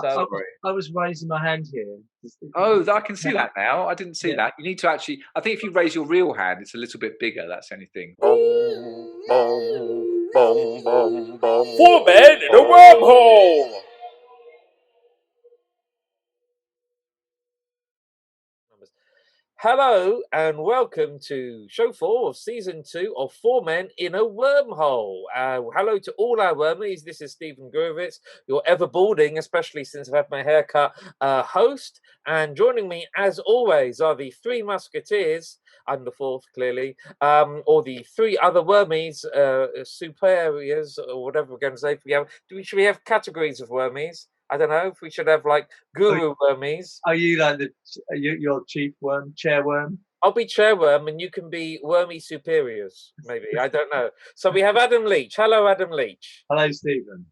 So I was raising my hand here. I can see that now. I didn't see that. You need to actually. I think if you raise your real hand, it's a little bit bigger. That's anything. 4 men in a wormhole. Hello and welcome to show 4 of season 2 of 4 Men in a Wormhole. Hello to all our wormies. This is Stephen Gurvitz, your ever balding, especially since I've had my haircut, host. And joining me, as always, are the 3 musketeers. I'm the 4th, clearly, or the 3 other wormies, superiors, or whatever we're going to say. Should we have categories of wormies? I don't know if we should have like guru wormies. Are you like your chief worm, chair worm? I'll be chairworm and you can be wormy superiors, maybe. I don't know. So we have Adam Leach. Hello, Adam Leach. Hello, Stephen.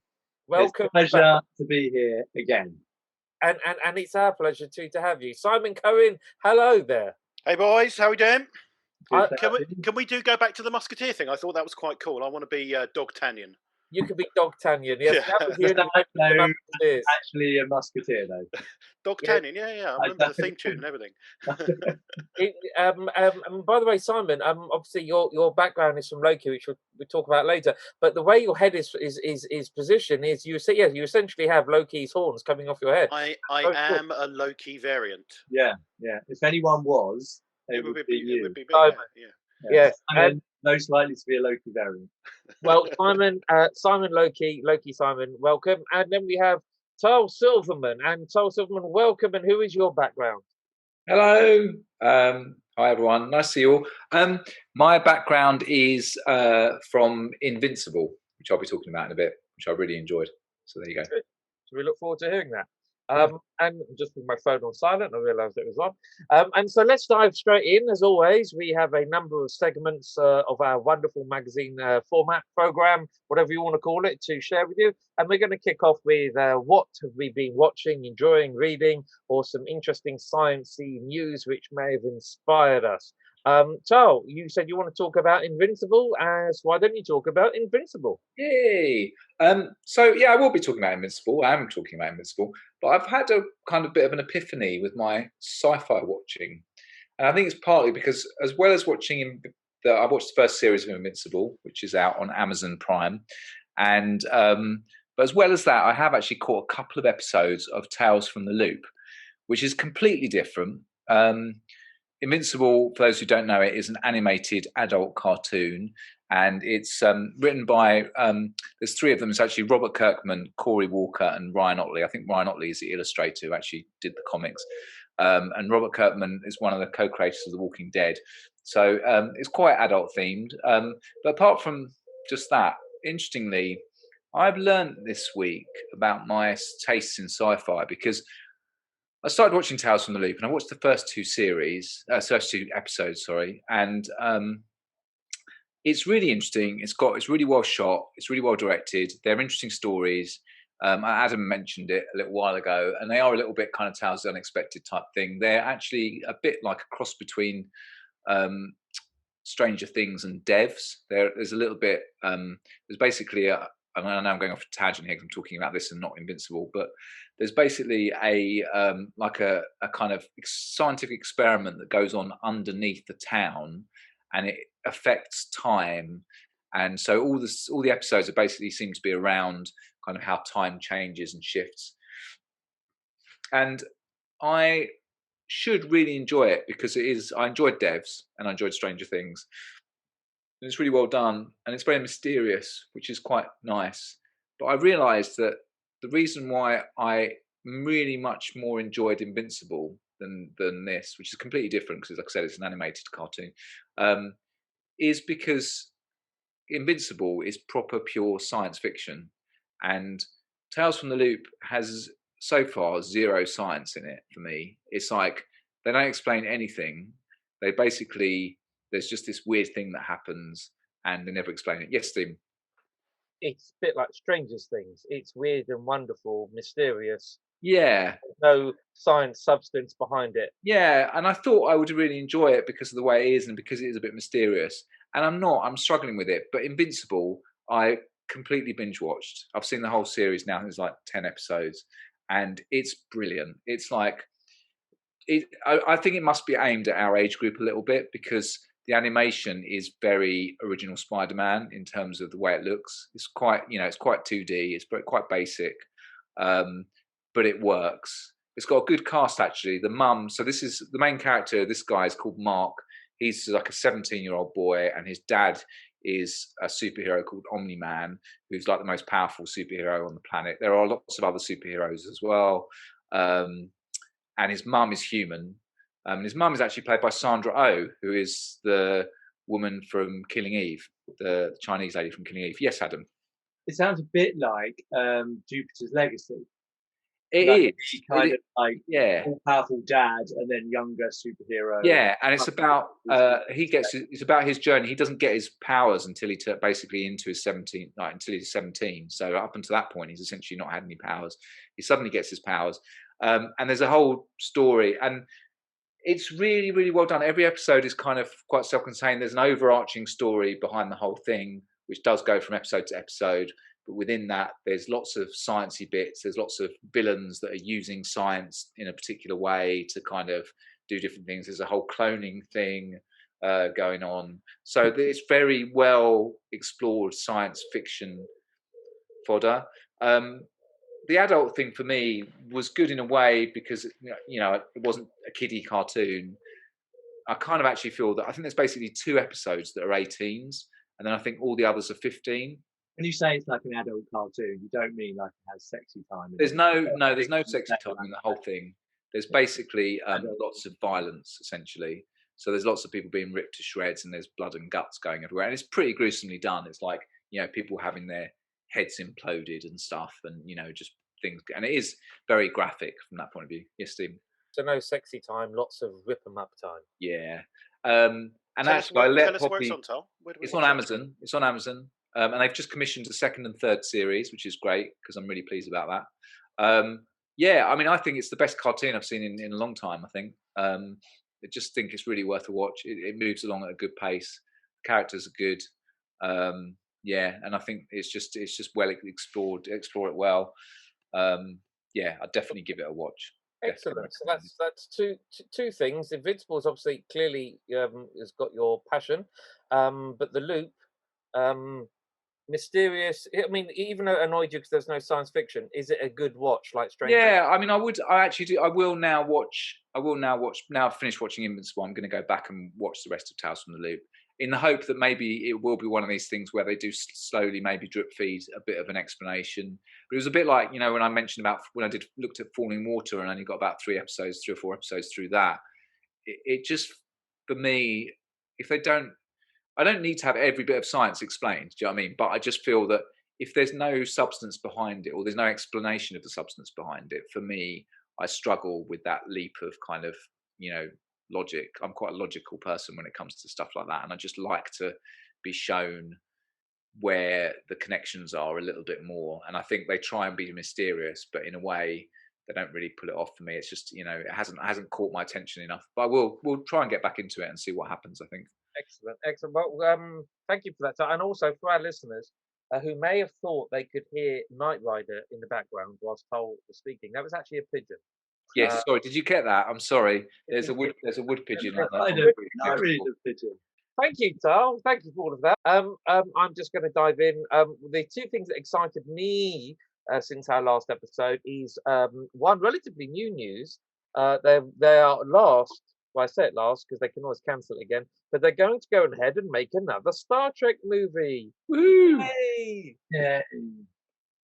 Welcome. It's a pleasure to be here again. And it's our pleasure too to have you. Simon Cohen, hello there. Hey boys, how are we doing? Can we go back to the musketeer thing? I thought that was quite cool. I want to be Dog Tanyan. You could be Dog Tanyan, yes. Yeah. Actually a musketeer though. Dog Tanyan, yeah. I remember the theme tune and everything. By the way, Simon, obviously your background is from Loki, which we'll talk about later. But the way your head is positioned is you essentially have Loki's horns coming off your head. I am a Loki variant. Yeah. If anyone was, it would be you. It would be me, yeah. Most likely to be a Loki variant. Well, Simon, Loki, Simon, welcome. And then we have Tal Silverman. And Tal Silverman, welcome. And who is your background? Hello. Hi, everyone. Nice to see you all. My background is from Invincible, which I'll be talking about in a bit, which I really enjoyed. So there you go. Good. So we look forward to hearing that. And just with my phone on silent, I realised it was on. And so let's dive straight in. As always, we have a number of segments of our wonderful magazine format program, whatever you want to call it, to share with you. And we're going to kick off with what have we been watching, enjoying, reading, or some interesting sciencey news which may have inspired us. Tal, you said you want to talk about Invincible, so why don't you talk about Invincible? Yay! So yeah, I will be talking about Invincible. I am talking about Invincible, but I've had a kind of bit of an epiphany with my sci-fi watching, and I think it's partly because, as well as watching I watched the first series of Invincible, which is out on Amazon Prime, and but as well as that, I have actually caught a couple of episodes of Tales from the Loop, which is completely different. Invincible, for those who don't know it, is an animated adult cartoon, and it's written by there's 3 of them. It's actually Robert Kirkman, Corey Walker, and Ryan Ottley. I think Ryan Ottley is the illustrator who actually did the comics, and Robert Kirkman is one of the co-creators of The Walking Dead. So it's quite adult themed. But apart from just that, interestingly, I've learned this week about my tastes in sci-fi because I started watching Tales from the Loop, and I watched the first 2 episodes, and it's really interesting. It's really well shot. It's really well directed. They're interesting stories. Adam mentioned it a little while ago, and they are a little bit kind of Tales of the Unexpected type thing. They're actually a bit like a cross between Stranger Things and Devs. There's a little bit. There's basically I know I'm going off a tangent here because I'm talking about this and not Invincible, but there's basically a kind of scientific experiment that goes on underneath the town, and it affects time. And so all the episodes are basically seem to be around kind of how time changes and shifts. And I should really enjoy it because I enjoyed Devs and I enjoyed Stranger Things. And it's really well done, and it's very mysterious, which is quite nice. But I realised that the reason why I really much more enjoyed Invincible than this, which is completely different because, like I said, it's an animated cartoon, is because Invincible is proper pure science fiction, and Tales from the Loop has so far 0 science in it for me. It's like they don't explain anything. They basically, there's just this weird thing that happens and they never explain it. Yes, Steve? It's a bit like Stranger Things. It's weird and wonderful, mysterious. Yeah. No science substance behind it. Yeah, and I thought I would really enjoy it because of the way it is and because it is a bit mysterious. And I'm struggling with it. But Invincible, I completely binge watched. I've seen the whole series now. There's like 10 episodes. and it's brilliant. It's like I think it must be aimed at our age group a little bit because the animation is very original Spider-Man in terms of the way it looks. It's quite, it's quite 2D. It's quite basic, but it works. It's got a good cast actually. The mum, so this is the main character. This guy is called Mark. He's like a 17-year-old boy, and his dad is a superhero called Omni-Man, who's like the most powerful superhero on the planet. There are lots of other superheroes as well. And his mum is human. His mum is actually played by Sandra Oh, who is the woman from Killing Eve, the Chinese lady from Killing Eve. Yes, Adam. It sounds a bit like Jupiter's Legacy. It like, is kind of like yeah, all-powerful dad and then younger superhero. yeah, and it's about it's about his journey. He doesn't get his powers until basically into his 17, like until he's 17. So up until that point, he's essentially not had any powers. He suddenly gets his powers, and there's a whole story, and it's really, really well done. Every episode is kind of quite self-contained. There's an overarching story behind the whole thing, which does go from episode to episode. But within that, there's lots of sciencey bits. There's lots of villains that are using science in a particular way to kind of do different things. There's a whole cloning thing going on. So it's very well explored science fiction fodder. The adult thing for me was good in a way because it wasn't a kiddie cartoon. I kind of actually feel that I think there's basically 2 episodes that are 18s, and then I think all the others are 15. When you say it's like an adult cartoon, you don't mean like it has sexy time. There's no sexy time in the whole thing. There's basically lots of violence essentially. So there's lots of people being ripped to shreds, and there's blood and guts going everywhere, and it's pretty gruesomely done. It's like people having their heads imploded and stuff, and just things, and it is very graphic from that point of view. Yes, Steve. So no sexy time, lots of rip 'em up time. Yeah, and tell actually, us where it's on, Tal. It's on Amazon. It's on Amazon, and they've just commissioned the 2nd and 3rd series, which is great because I'm really pleased about that. Yeah, I mean, I think it's the best cartoon I've seen in a long time. I think. I just think it's really worth a watch. It moves along at a good pace. The characters are good. Yeah, and I think it's just well explored. Explore it well. Yeah, I'd definitely give it a watch. Excellent. So that's two things. Invincible's obviously clearly has got your passion, but the Loop, mysterious. I mean, even though it annoyed you because there's no science fiction, is it a good watch like Stranger? Yeah, I mean, I actually do. I will now watch. Now I've finished watching Invincible, I'm going to go back and watch the rest of Tales from the Loop, in the hope that maybe it will be one of these things where they do slowly maybe drip feed a bit of an explanation. But it was a bit like when I mentioned about when I looked at Falling Water and only got about 3 or 4 episodes through that. It just, for me, if they don't. I don't need to have every bit of science explained. Do you know what I mean? But I just feel that if there's no substance behind it, or there's no explanation of the substance behind it, for me, I struggle with that leap of kind of, logic. I'm quite a logical person when it comes to stuff like that. And I just like to be shown where the connections are a little bit more. And I think they try and be mysterious, but in a way, they don't really pull it off for me. It's just, it hasn't caught my attention enough. But we'll try and get back into it and see what happens, I think. Excellent. Well, thank you for that. And also for our listeners who may have thought they could hear Knight Rider in the background whilst Cole was speaking, that was actually a pigeon. Yes, sorry. Did you get that? I'm sorry. There's a wood pigeon. I read the pigeon. Thank you, Tal. Thank you for all of that. I'm just going to dive in. The 2 things that excited me since our last episode is one relatively new news. They are last. Well, I say it last because they can always cancel it again. But they're going to go ahead and make another Star Trek movie. Woohoo! Yay! Yeah.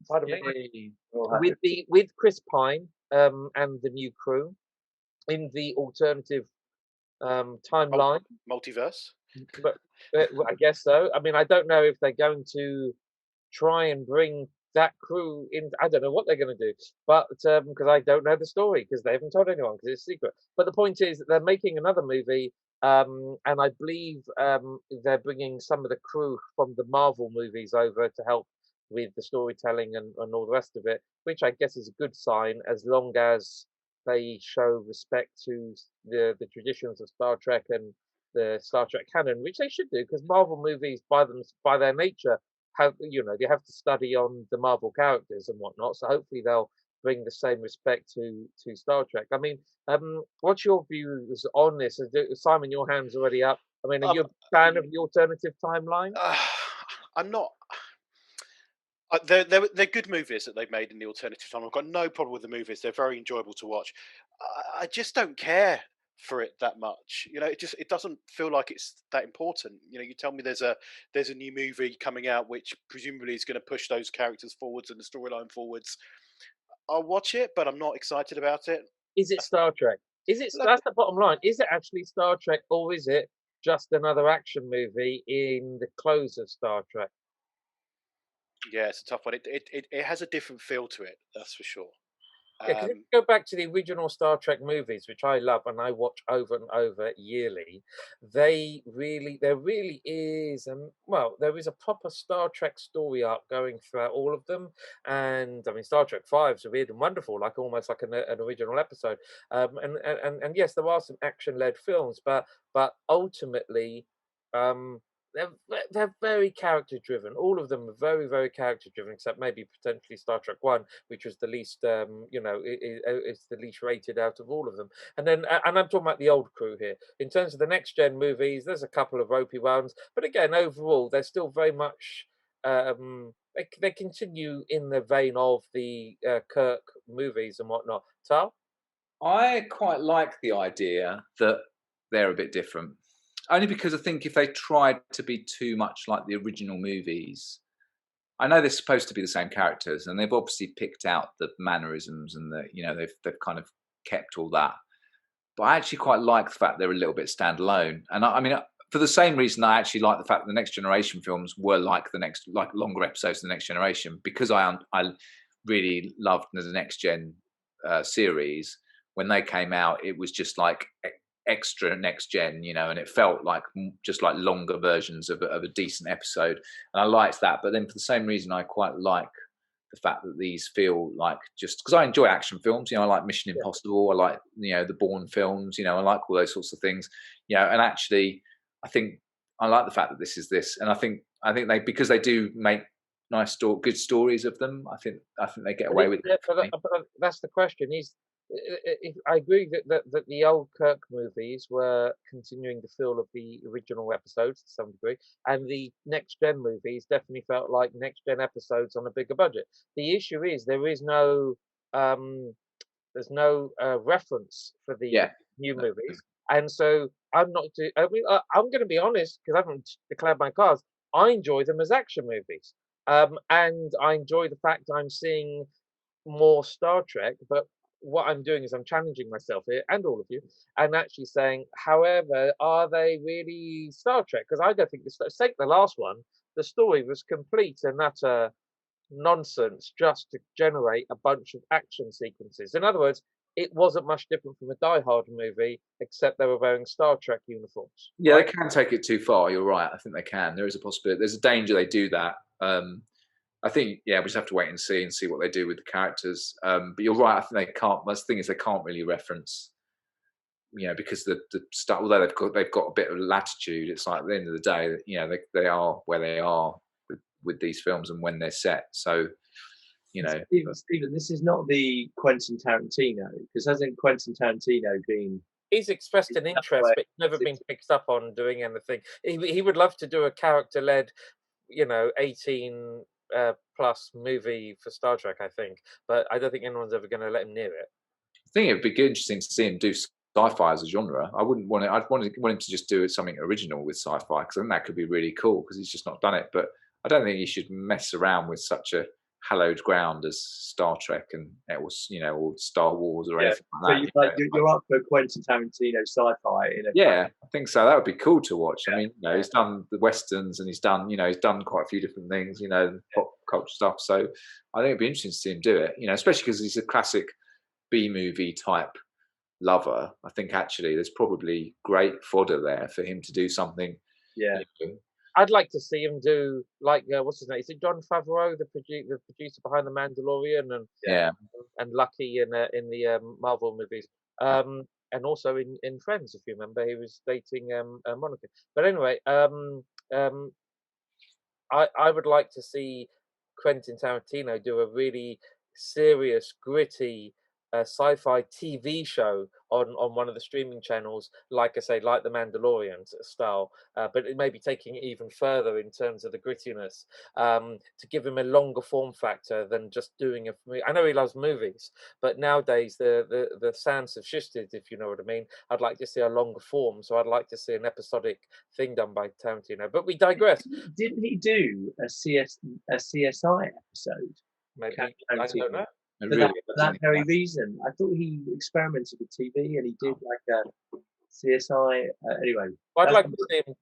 Pardon me. With Chris Pine and the new crew in the alternative timeline. Multiverse. But I guess so. I mean, I don't know if they're going to try and bring that crew in. I don't know what they're going to do, but because I don't know the story because they haven't told anyone because it's secret. But the point is that they're making another movie, and I believe they're bringing some of the crew from the Marvel movies over to help with the storytelling and all the rest of it, which I guess is a good sign as long as they show respect to the traditions of Star Trek and the Star Trek canon, which they should do because Marvel movies by their nature have you have to study on the Marvel characters and whatnot. So hopefully they'll bring the same respect to Star Trek. I mean, what's your views on this? Simon, your hand's already up. I mean, are you a fan of the alternative timeline? I'm not. They're good movies that they've made in the alternative time. I've got no problem with the movies. They're very enjoyable to watch. I just don't care for it that much. It doesn't feel like it's that important. You tell me there's a new movie coming out which presumably is going to push those characters forwards and the storyline forwards. I'll watch it, but I'm not excited about it. Is it Star Trek? That's the bottom line. Is it actually Star Trek, or is it just another action movie in the close of Star Trek? Yeah, it's a tough one. It has a different feel to it, that's for sure. Yeah, because if you go back to the original Star Trek movies, which I love and I watch over and over yearly, there really is, there is a proper Star Trek story arc going throughout all of them. And I mean, Star Trek 5 is weird and wonderful, like almost like an original episode. And yes, there are some action-led films, but ultimately, they're very character driven. All of them are very, very character driven, except maybe potentially Star Trek 1, which was the least, it's the least rated out of all of them. And I'm talking about the old crew here. In terms of the next gen movies, there's a couple of ropey ones, but again, overall, they're still very much. They continue in the vein of the Kirk movies and whatnot. Tal? I quite like the idea that they're a bit different. Only because I think if they tried to be too much like the original movies, I know they're supposed to be the same characters, and they've obviously picked out the mannerisms and they've kind of kept all that. But I actually quite like the fact they're a little bit standalone. And I mean, for the same reason, I actually like the fact that the Next Generation films were like longer episodes of the Next Generation, because I really loved the Next Gen series. When they came out, it was just like extra Next Gen, and it felt like just like longer versions of a decent episode, and I liked that. But then for the same reason, I quite like the fact that these feel like, just because I enjoy action films, I like Mission Impossible, I like the Bourne films, I like all those sorts of things, and actually I think I like the fact that this is this, and I think they, because they do make nice good stories of them, I think they get away with it. But that's the question. I agree that the old Kirk movies were continuing the feel of the original episodes to some degree, and the next gen movies definitely felt like next gen episodes on a bigger budget. The issue is there's no reference for the new movies, and so I'm going to be honest, because I haven't declared my cards. I enjoy them as action movies, and I enjoy the fact I'm seeing more Star Trek, but what I'm doing is I'm challenging myself here and all of you, and actually saying, however, are they really Star Trek? Because I don't think take the last one, the story was complete and utter nonsense just to generate a bunch of action sequences. In other words, it wasn't much different from a Die Hard movie, except they were wearing Star Trek uniforms. Yeah, right? They can take it too far. You're right. I think they can. There is a possibility. There's a danger they do that. I think, we just have to wait and see what they do with the characters. But you're right. I think they can't. The thing is, they can't really reference, because the stuff. Although they've got a bit of latitude. It's like at the end of the day, they are where they are with these films and when they're set. So, Stephen, this is not the Quentin Tarantino, because hasn't Quentin Tarantino been? He's expressed an interest, but never been picked up on doing anything. He would love to do a character-led, 18. Plus movie for Star Trek, I think, but I don't think anyone's ever going to let him near it. I think it'd be interesting to see him do sci-fi as a genre. I wouldn't want it. I'd want him to just do something original with sci-fi, because I think that could be really cool, because he's just not done it. But I don't think he should mess around with such a hallowed ground as Star Trek and or Star Wars or anything like that. So you're up for Quentin Tarantino sci-fi? I think so. That would be cool to watch. I mean, he's done the westerns, and he's done quite a few different things, pop culture stuff. So I think it'd be interesting to see him do it. Especially because he's a classic B-movie type lover. I think actually there's probably great fodder there for him to do something. Yeah. I'd like to see him do what's his name? Is it Jon Favreau, the producer behind The Mandalorian and Lucky in the Marvel movies, and also in Friends, if you remember, he was dating Monica. But anyway, I would like to see Quentin Tarantino do a really serious, gritty sci-fi TV show on one of the streaming channels, like I say, like The Mandalorian style, but it may be taking it even further in terms of the grittiness, to give him a longer form factor than just doing a movie. I know he loves movies, but nowadays the sands have shifted, if you know what I mean. I'd like to see a longer form, so I'd like to see an episodic thing done by Tarantino. But we digress. Didn't he do a CSI episode? Maybe I don't know. For that very reason, I thought he experimented with TV and he did like a CSI. Anyway, I'd like to see him.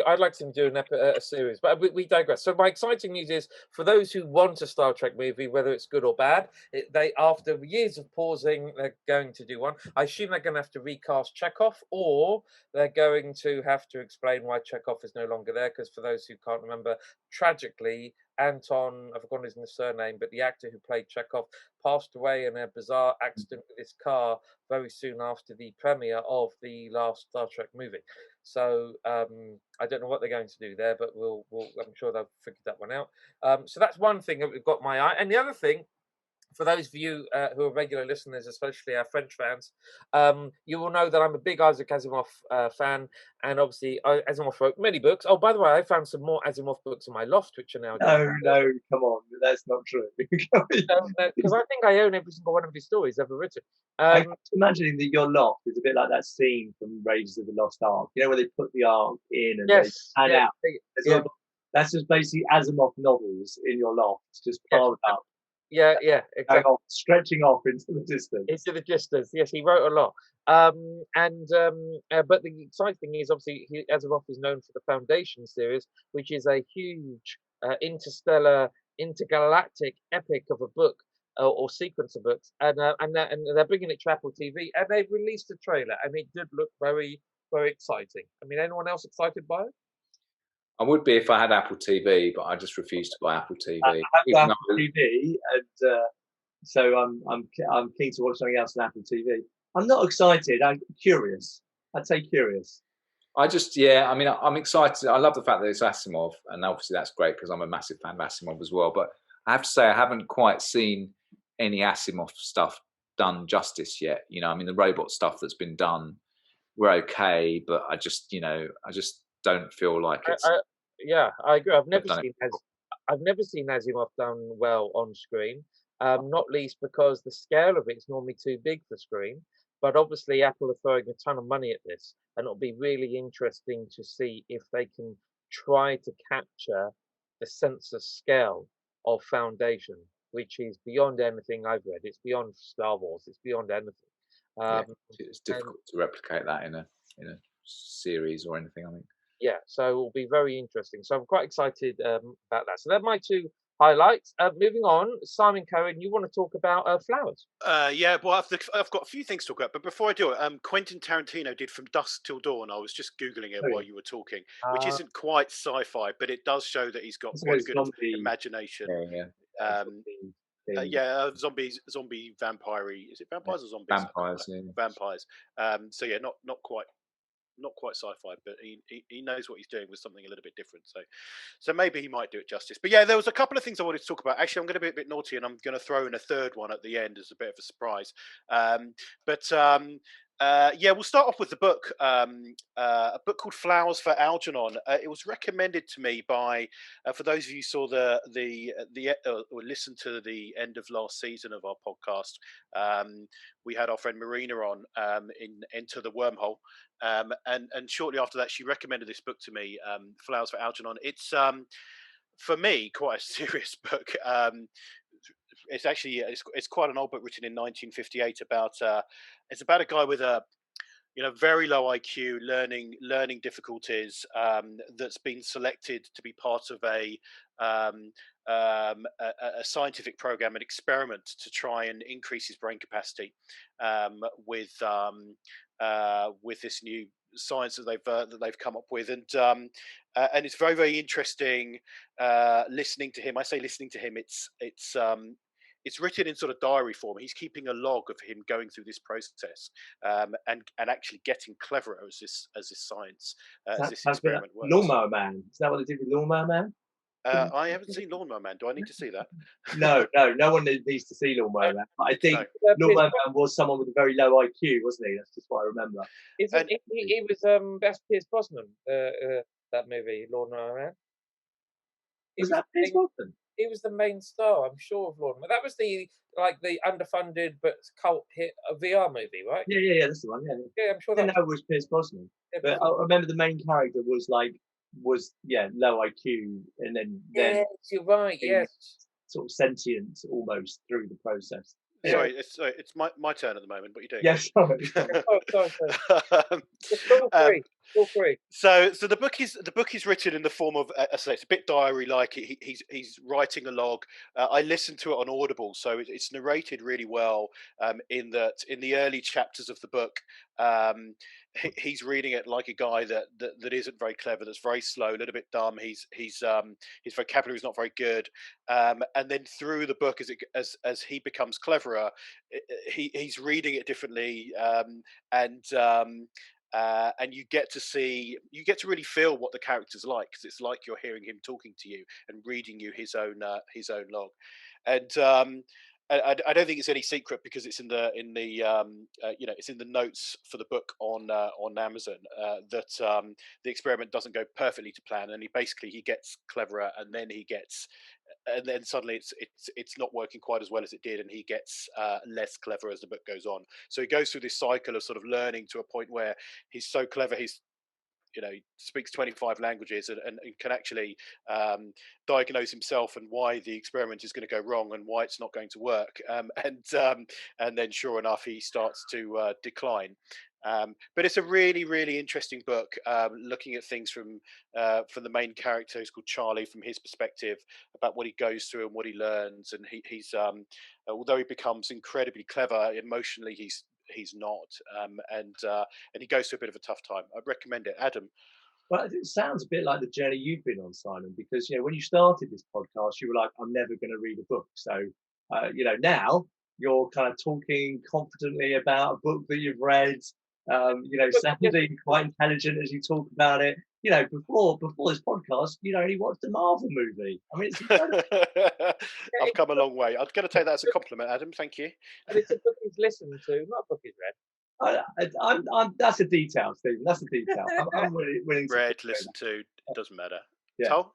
I'd like to see him do a series, but we digress. So my exciting news is for those who want a Star Trek movie, whether it's good or bad, they after years of pausing, they're going to do one. I assume they're going to have to recast Chekhov, or they're going to have to explain why Chekhov is no longer there. Because for those who can't remember, tragically, Anton, I've forgotten his surname, but the actor who played Chekhov passed away in a bizarre accident with his car very soon after the premiere of the last Star Trek movie. So I don't know what they're going to do there, but I'm sure they'll figure that one out. So that's one thing that we've got my eye. And the other thing, for those of you who are regular listeners, especially our French fans, you will know that I'm a big Isaac Asimov fan, and obviously Asimov wrote many books. Oh, by the way, I found some more Asimov books in my loft, which are now no, come on, that's not true. Because I think I own every single one of his stories ever written. I'm imagining that your loft is a bit like that scene from Raiders of the Lost Ark. You know, where they put the Ark in and they hang out. That's just basically Asimov novels in your loft, just piled up. Yeah, exactly. Stretching off into the distance. Yes, he wrote a lot. But the exciting thing is, obviously, Asimov is known for the Foundation series, which is a huge interstellar, intergalactic epic of a book or sequence of books, and they're bringing it to Apple TV, and they've released a trailer, and it did look very, very exciting. I mean, anyone else excited by it? I would be if I had Apple TV, but I just refuse to buy Apple TV. I have Apple TV, and so I'm keen to watch something else on Apple TV. I'm not excited. I'm curious. I'd say curious. I'm excited. I love the fact that it's Asimov, and obviously that's great because I'm a massive fan of Asimov as well. But I have to say I haven't quite seen any Asimov stuff done justice yet. You know, I mean, the robot stuff that's been done, we're okay, but I just don't feel like it's. I agree. I've never seen Asimov done well on screen. Not least because the scale of it is normally too big for screen. But obviously, Apple are throwing a ton of money at this, and it'll be really interesting to see if they can try to capture the sense of scale of Foundation, which is beyond anything I've read. It's beyond Star Wars. It's beyond anything. It's difficult to replicate that in a series or anything, I think. Yeah, so it will be very interesting. So I'm quite excited about that. So they're my two highlights. Moving on, Simon Cohen, you want to talk about Flowers? Yeah, well, I've got a few things to talk about, but before I do it, Quentin Tarantino did From Dusk Till Dawn. I was just googling it while you were talking, which isn't quite sci-fi, but it does show that he's got quite a good imagination. Zombie vampire. Is it vampires or zombies? Vampires. Vampires. So yeah, not quite sci-fi, but he knows what he's doing with something a little bit different. So maybe he might do it justice. But yeah, there was a couple of things I wanted to talk about. Actually, I'm going to be a bit naughty, and I'm going to throw in a third one at the end as a bit of a surprise. We'll start off with the book, a book called Flowers for Algernon. It was recommended to me by, for those of you who saw or listened to the end of last season of our podcast, we had our friend Marina on in Enter the Wormhole, and shortly after that, she recommended this book to me, Flowers for Algernon. It's for me quite a serious book. It's actually it's quite an old book written in 1958 about it's about a guy with a very low IQ, learning difficulties, that's been selected to be part of a scientific program, an experiment to try and increase his brain capacity with this new science that they've come up with, and it's very, very interesting listening to him. I say listening to him. It's written in sort of diary form. He's keeping a log of him going through this process and actually getting cleverer as this science, as this experiment works. Lawnmower Man. Is that what they did with Lawnmower Man? I haven't seen Lawnmower Man. Do I need to see that? No, no one needs to see Lawnmower Man. But I think Lawnmower Man was someone with a very low IQ, wasn't he? That's just what I remember. Isn't he was that's Pierce Brosnan, that movie, Lawnmower Man. Was that Pierce Brosnan? He was the main star, I'm sure, of Lawnmower. That was the underfunded but cult hit VR movie, right? Yeah, that's the one. Yeah, I'm sure that was Pierce Brosnan. Yeah, but I remember the main character was low IQ, and then you're right. Yes, sort of sentient almost through the process. Sorry, it's my turn at the moment. What are you doing? Yes, sorry. Feel free. So the book is written in the form of, it's a bit diary like. He's writing a log. I listened to it on Audible, so it's narrated really well. In the early chapters of the book, he's reading it like a guy that isn't very clever, that's very slow, a little bit dumb. His vocabulary is not very good, and then through the book, as he becomes cleverer, he's reading it differently, and you get to really feel what the character's like, because it's like you're hearing him talking to you and reading you his own log, and. I don't think it's any secret, because it's in the it's in the notes for the book on Amazon, that the experiment doesn't go perfectly to plan, and he gets cleverer, and then suddenly it's not working quite as well as it did, and he gets less clever as the book goes on. So he goes through this cycle of sort of learning to a point where he's so clever, he speaks 25 languages, and can actually diagnose himself and why the experiment is going to go wrong and why it's not going to work. And then, sure enough, he starts to decline. But it's a really, really interesting book, looking at things from the main character, who's called Charlie, from his perspective, about what he goes through and what he learns. And he's although he becomes incredibly clever, emotionally he's not, and he goes through a bit of a tough time. I'd recommend it. Adam? Well, it sounds a bit like the journey you've been on, Simon, because when you started this podcast, you were like, "I'm never going to read a book." So, now you're kind of talking confidently about a book that you've read. Sounding quite intelligent as you talk about it. Before this podcast, you'd only watched a Marvel movie. I mean, it's incredible. I've come a long way. I'm going to take that as a compliment, Adam. Thank you. And it's a book he's listened to, not a book he's read. That's a detail, Stephen. That's a detail. I'm willing to read, listen to. It doesn't matter. Yeah. Tom?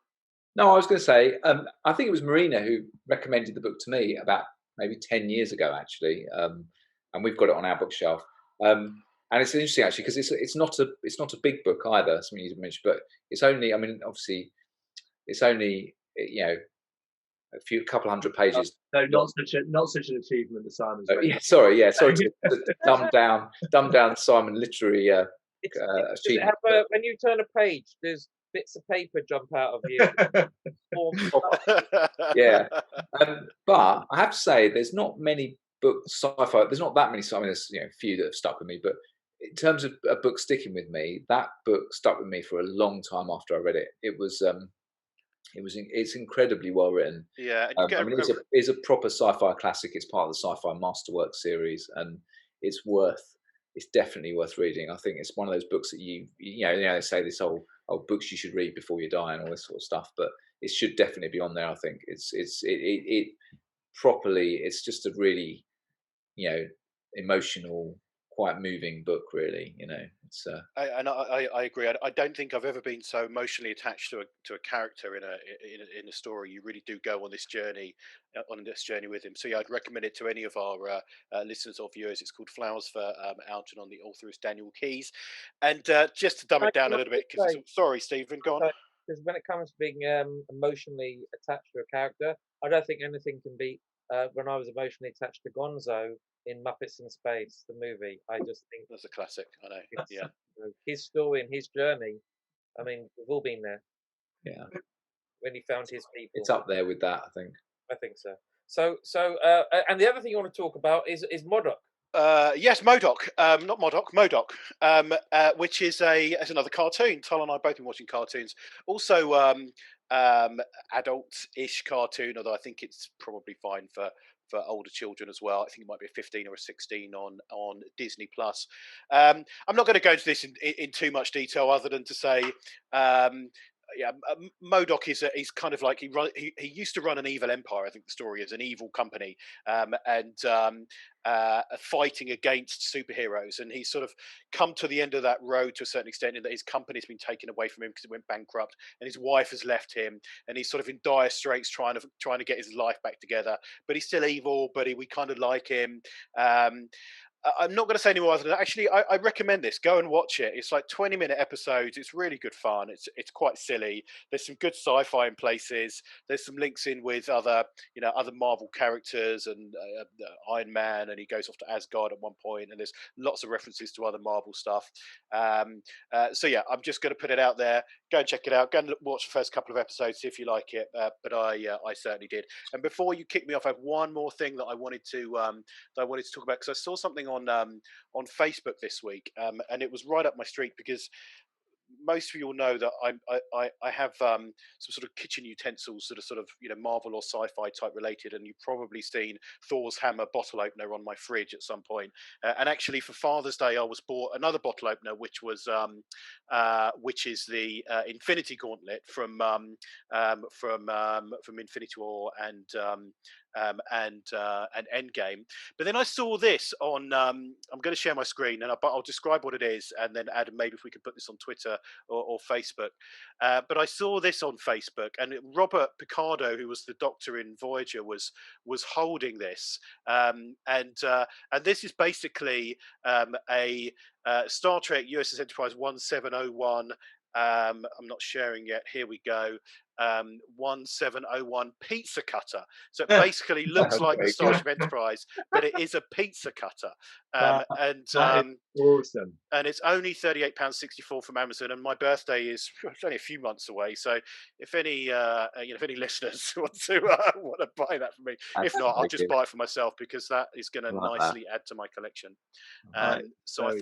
No, I was going to say, I think it was Marina who recommended the book to me about maybe 10 years ago, actually, and we've got it on our bookshelf. And it's interesting, actually, because it's not a big book either, something you mentioned, but it's only, I mean, obviously, it's only a couple hundred pages. No, not such an achievement as Simon's. Sorry to dumb down Simon literary achievement. When you turn a page, there's bits of paper jump out of you. Yeah, but I have to say, there's not many books sci-fi. There's not that many. I mean, there's a few that have stuck with me, but in terms of a book sticking with me, that book stuck with me for a long time after I read it. It's incredibly well written. Yeah, it's a proper sci-fi classic. It's part of the Sci-Fi Masterwork series, and it's definitely worth reading. I think it's one of those books that they say this whole books you should read before you die and all this sort of stuff, but it should definitely be on there. I think it properly. It's just a really emotional, quite moving book, really. It's I agree. I don't think I've ever been so emotionally attached to a character in a story. You really do go on this journey with him. So yeah, I'd recommend it to any of our listeners or viewers. It's called Flowers for Algernon. The author is Daniel Keyes. And just to dumb it down a little bit, sorry, Stephen, go on. Because when it comes to being emotionally attached to a character, I don't think anything can beat when I was emotionally attached to Gonzo in Muppets in Space, the movie. I just think that's a classic. I know. Yeah, his story and his journey. I mean, we've all been there. Yeah. When he found his people, it's up there with that. I think so. So, and the other thing you want to talk about is MODOK. Yes, MODOK, not MODOK, MODOK, which is another cartoon. Tal and I have both been watching cartoons. Also, adult-ish cartoon, although I think it's probably fine for older children as well. I think it might be a 15 or a 16 on Disney Plus. I'm not going to go into this in too much detail, other than to say yeah, Modok is he's kind of like he used to run an evil empire. I think the story is an evil company, and fighting against superheroes. And he's sort of come to the end of that road to a certain extent, in that his company's been taken away from him because it went bankrupt, and his wife has left him, and he's sort of in dire straits trying to get his life back together. But he's still evil, but we kind of like him. I'm not going to say any more other than that. Actually, I recommend this. Go and watch it. It's like 20-minute episodes. It's really good fun. It's quite silly. There's some good sci-fi in places. There's some links in with other Marvel characters and Iron Man, and he goes off to Asgard at one point, and there's lots of references to other Marvel stuff. So yeah, I'm just going to put it out there. Go and check it out. Go and watch the first couple of episodes, see if you like it. But I certainly did. And before you kick me off, I have one more thing that I wanted to talk about, because I saw something on Facebook this week, and it was right up my street, because most of you will know that I have some sort of kitchen utensils that are sort of Marvel or sci-fi type related, and you've probably seen Thor's hammer bottle opener on my fridge at some point. And actually, for Father's Day, I was bought another bottle opener, which is the Infinity Gauntlet from Infinity War and Endgame. But then I saw this on. I'm going to share my screen, and I'll describe what it is, and then Adam, maybe if we can put this on Twitter or Facebook. But I saw this on Facebook, and Robert Picardo, who was the Doctor in Voyager, was holding this, and this is basically a Star Trek USS Enterprise 1701. I'm not sharing yet. Here we go. 1701 pizza cutter. So it basically looks like the Starship Enterprise, but it is a pizza cutter. That is awesome. And it's only £38.64 from Amazon. And my birthday is only a few months away. So if any listeners want to buy that for me, if not, I'll just buy it for myself, because that is going to nicely add to my collection. So I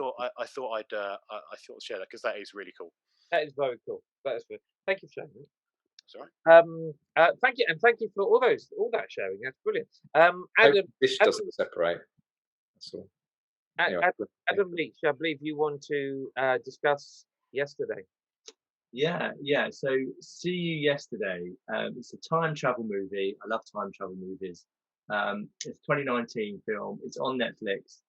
thought I'd share that, because that is really cool. That is very cool. That is good. Thank you for sharing it. Sorry. Thank you, and thank you for all that sharing. That's brilliant. Adam, this doesn't separate. That's all. Anyway, Adam Leach, I believe you want to discuss Yesterday. Yeah. So, See You Yesterday. It's a time travel movie. I love time travel movies. It's a 2019 film. It's on Netflix.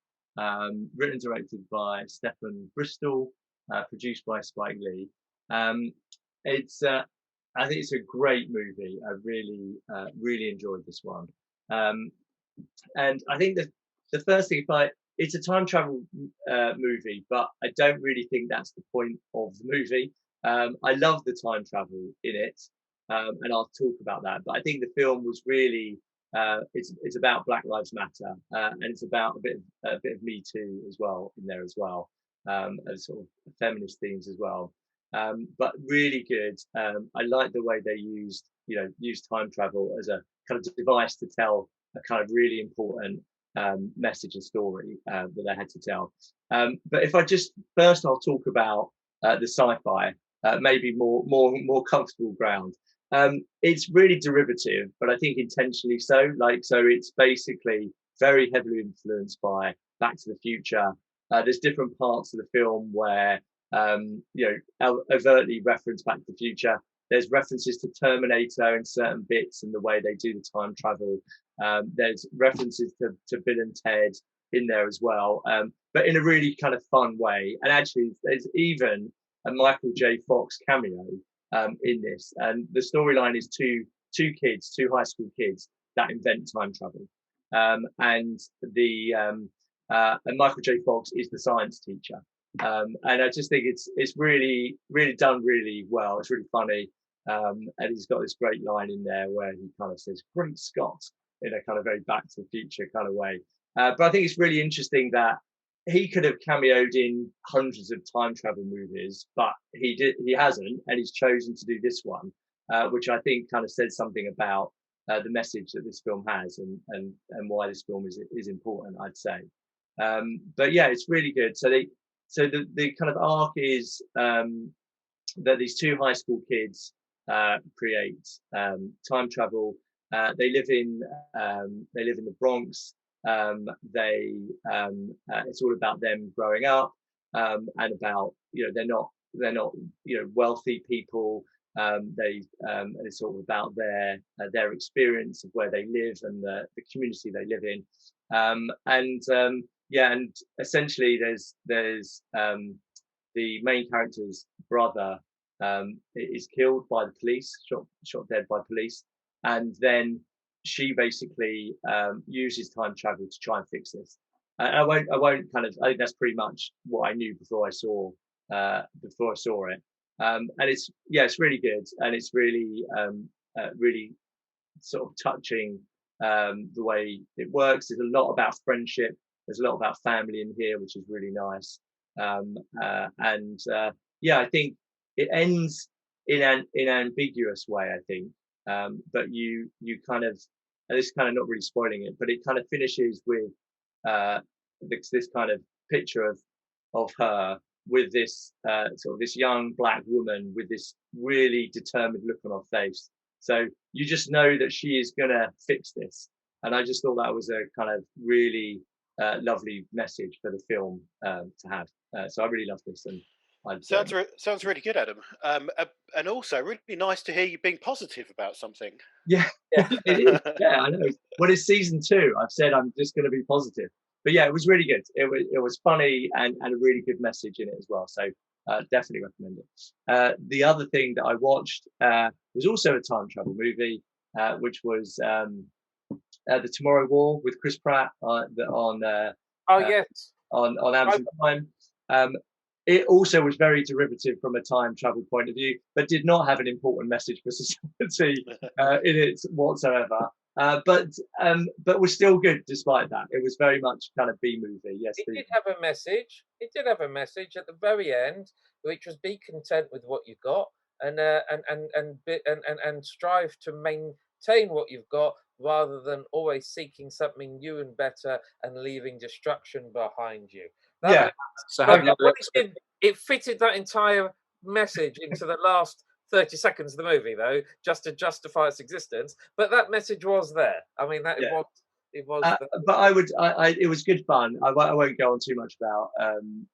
Written and directed by Stephen Bristol. Produced by Spike Lee. I think it's a great movie. I really enjoyed this one. And I think that the first thing, it's a time travel movie, but I don't really think that's the point of the movie. I love the time travel in it, and I'll talk about that. But I think the film was really it's about Black Lives Matter, and it's about a bit of Me Too as well in there as well, and sort of feminist themes as well. But really good. I like the way they used time travel as a kind of device to tell a kind of really important message and story that they had to tell. But if I just first, I'll talk about the sci-fi, maybe more comfortable ground. It's really derivative, but I think intentionally so. So it's basically very heavily influenced by Back to the Future. There's different parts of the film where overtly reference Back to the Future. There's references to Terminator in certain bits and the way they do the time travel. There's references to Bill and Ted in there as well, but in a really kind of fun way. And actually, there's even a Michael J. Fox cameo in this. And the storyline is two high school kids that invent time travel. And Michael J. Fox is the science teacher. And I just think it's really, really done really well. It's really funny. And he's got this great line in there where he kind of says, "Great Scott," in a kind of very Back to the Future kind of way. But I think it's really interesting that he could have cameoed in hundreds of time travel movies, but he hasn't, and he's chosen to do this one, which I think kind of says something about the message that this film has and why this film is important, I'd say. But yeah, it's really good. So the kind of arc is that these two high school kids create time travel. They live in the Bronx. It's all about them growing up and about they're not wealthy people. And it's sort of about their experience of where they live and the community they live in. And essentially there's the main character's brother is killed by the police, shot dead by police, and then she basically uses time travel to try and fix this. I won't kind of. I think that's pretty much what I knew before I saw it. And it's really good, and it's really really sort of touching the way it works. There's a lot about friendship. There's a lot about family in here, which is really nice. I think it ends in an ambiguous way. I think, but you kind of, and this is kind of not really spoiling it, but it kind of finishes with this kind of picture of her with this sort of this young black woman with this really determined look on her face. So you just know that she is gonna fix this, and I just thought that was a kind of really lovely message for the film to have. So I really love this, and sounds really good, Adam. And also really nice to hear you being positive about something. Yeah, it is. Yeah, I know. Well, it's season 2. I've said I'm just going to be positive. But yeah, it was really good. It was funny and a really good message in it as well. So definitely recommend it. The other thing that I watched was also a time travel movie, which was The Tomorrow War with Chris Pratt on yes, on Amazon Prime. It also was very derivative from a time travel point of view, but did not have an important message for society in it whatsoever. But was still good despite that. It was very much kind of B movie. Yes, it did have a message. It did have a message at the very end, which was be content with what you got, and strive to maintain what you've got, rather than always seeking something new and better and leaving destruction behind you. Yeah. So it fitted that entire message into the last 30 seconds of the movie, though, just to justify its existence. But that message was there. I mean, it was. But it was good fun. I won't go on too much about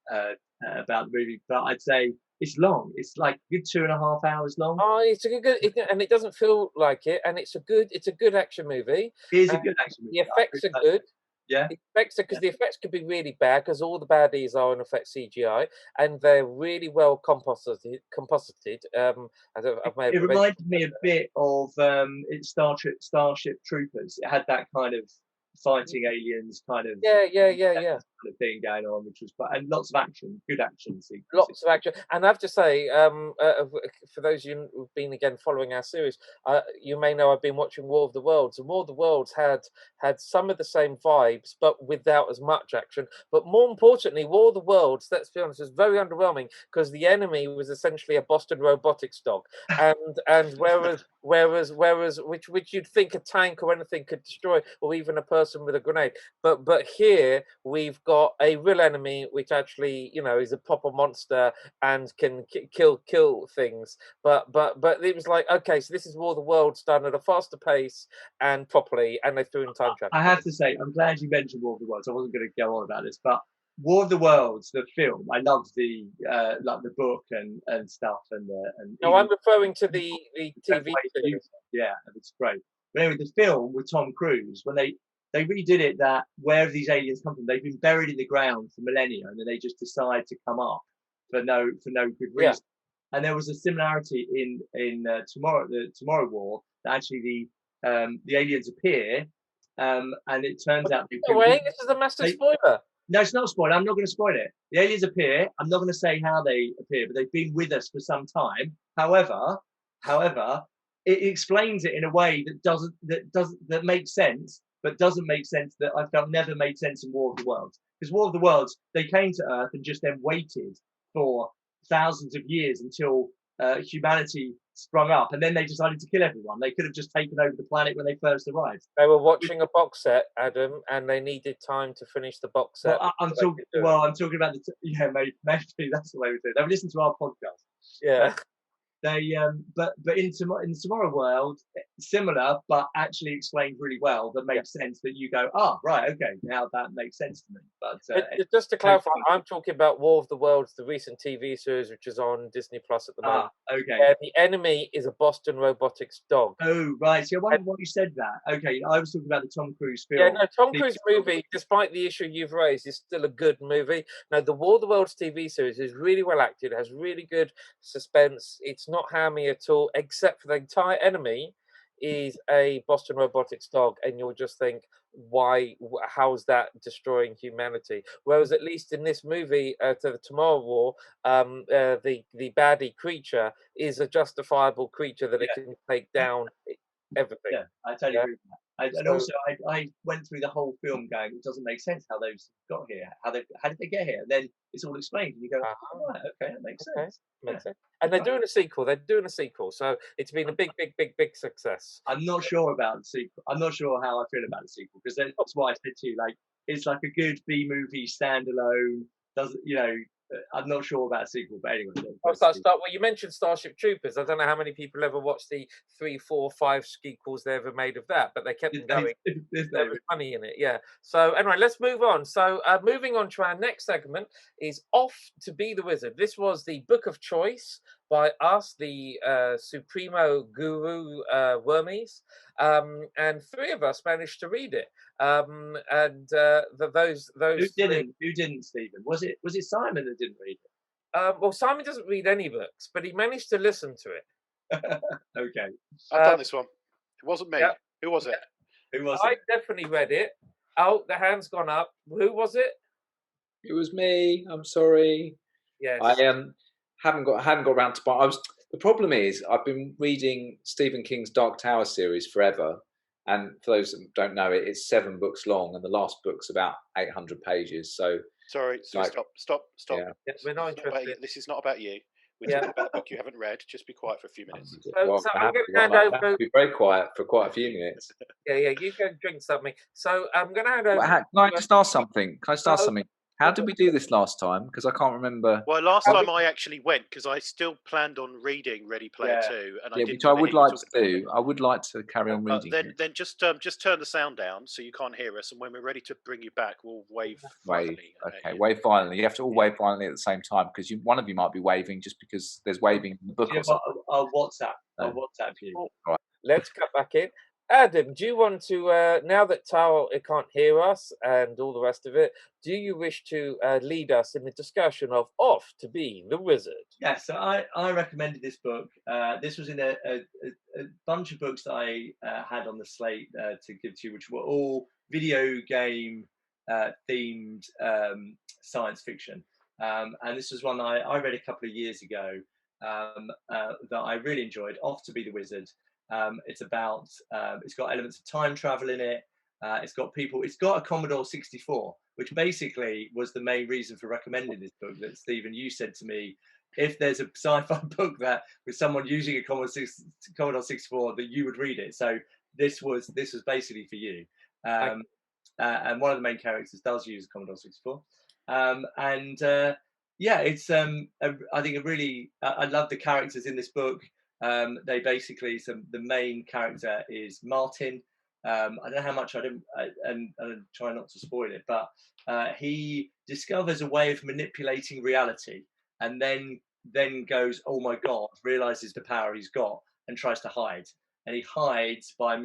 the movie, but I'd say it's long. It's like a good 2.5 hours long. Oh, it's a good, and it doesn't feel like it. And it's a good action movie. It is a good action movie. The effects are good. Yeah, the effects could be really bad because all the baddies are in effect CGI, and they're really well composited. It reminded me a bit of Starship Troopers. It had that kind of fighting aliens kind of kind of thing going on, which was fun, and lots of action, good action sequences. Lots of action, and I have to say, for those of you who've been again following our series, you may know I've been watching War of the Worlds, and War of the Worlds had some of the same vibes, but without as much action. But more importantly, War of the Worlds, let's be honest, was very underwhelming because the enemy was essentially a Boston Robotics dog, and whereas which you'd think a tank or anything could destroy, or even a person with a grenade, but here we've got a real enemy which actually is a proper monster and can kill things. But it was like, okay, so this is War of the Worlds done at a faster pace and properly, and they threw in time travel. I have to say, I'm glad you mentioned War of the Worlds. I wasn't going to go on about this, but War of the Worlds, the film, I loved the like the book and stuff, and no, I'm referring to the TV series. Yeah, it's great. But anyway, the film with Tom Cruise, when they redid it, that where these aliens come from, they've been buried in the ground for millennia, and then they just decide to come up for no good reason. Yeah. And there was a similarity in the Tomorrow War, that actually the aliens appear, and it turns out this is a massive spoiler. No, it's not a spoiler. I'm not going to spoil it. The aliens appear. I'm not going to say how they appear, but they've been with us for some time. However, it explains it in a way that makes sense, but doesn't make sense, that I felt never made sense in War of the Worlds. Because War of the Worlds, they came to Earth and just then waited for thousands of years until humanity sprung up, and then they decided to kill everyone. They could have just taken over the planet when they first arrived. They were watching a box set, Adam, and they needed time to finish the box set. I'm talking about maybe that's the way we do it. They've listened to our podcast. Yeah. but in Tomorrow World, similar, but actually explained really well. That makes sense. That you go, right, okay, now that makes sense to me. But just to clarify, I'm talking about War of the Worlds, the recent TV series, which is on Disney Plus at the moment. Okay. The enemy is a Boston Robotics dog. Oh, right. So I wonder why you said that. Okay, I was talking about the Tom Cruise film. Yeah, no, Tom Cruise movie, despite the issue you've raised, is still a good movie. Now, the War of the Worlds TV series is really well acted, has really good suspense. It's not hammy at all, except for the entire enemy is a Boston Robotics dog, and you'll just think, why? How's that destroying humanity? Whereas, at least in this movie, to the Tomorrow War, the baddie creature is a justifiable creature that it can take down everything. Yeah, I totally agree with that. And also, I went through the whole film going, it doesn't make sense how those got here. How did they get here? And then it's all explained, and you go, right, okay, that makes sense. Makes sense. And they're doing a sequel. So it's been a big success. I'm not sure about the sequel. I'm not sure how I feel about the sequel, because that's why I said to you, like, it's like a good B movie standalone. Doesn't I'm not sure about a sequel, but anyway. Well, you mentioned Starship Troopers. I don't know how many people ever watched the 3, 4, 5 sequels they ever made of that, but they kept them going. There was money in it, yeah. So anyway, let's move on. So moving on to our next segment is Off to Be the Wizard. This was the book of choice by us, the Supremo Guru Wormies, and 3 of us managed to read it. Those who didn't, Stephen? Was it Simon that didn't read it? Well, Simon doesn't read any books, but he managed to listen to it. Okay, I've done this one. It wasn't me. Yeah. Who was it? Who was I it? definitely read it. Oh, the hand's gone up. Who was it? It was me. I'm sorry. Yes. I hadn't got around to buy. The problem is I've been reading Stephen King's Dark Tower series forever, and for those that don't know it, it's 7 books long, and the last book's about 800 pages. So sorry, stop. Yeah. We're not interested. This is not about you. We're talking about a book you haven't read. Just be quiet for a few minutes. So I'm going to hand over. Be very quiet for quite a few minutes. Yeah, you go drink something. So I'm going to hand over. Can I just ask something? How did we do this last time? Because I can't remember. Well, last time I actually went because I still planned on reading Ready Player 2, and which I would like to do. I would like to carry on reading. Then just turn the sound down so you can't hear us, and when we're ready to bring you back, we'll wave violently. Okay, wave violently. You have to all wave violently at the same time, because one of you might be waving just because there's waving in the book. I'll WhatsApp you. Right. Let's cut back in. Adam, do you want to, now that Tao can't hear us and all the rest of it, do you wish to lead us in the discussion of Off to Be the Wizard? Yeah, so I recommended this book. This was in a bunch of books that I had on the slate to give to you, which were all video game themed science fiction. And this was one I read a couple of years ago that I really enjoyed, Off to Be the Wizard. It's about it's got elements of time travel in it. It's got a Commodore 64, which basically was the main reason for recommending this book. That Stephen, you said to me, if there's a sci-fi book that with someone using a Commodore 64, that you would read it. So this was basically for you. And one of the main characters does use a Commodore 64. It's I think I love the characters in this book. They basically, the main character is Martin. I don't know how much I try not to spoil it, but he discovers a way of manipulating reality, and then goes, oh my God, realizes the power he's got, and tries to hide. And he hides by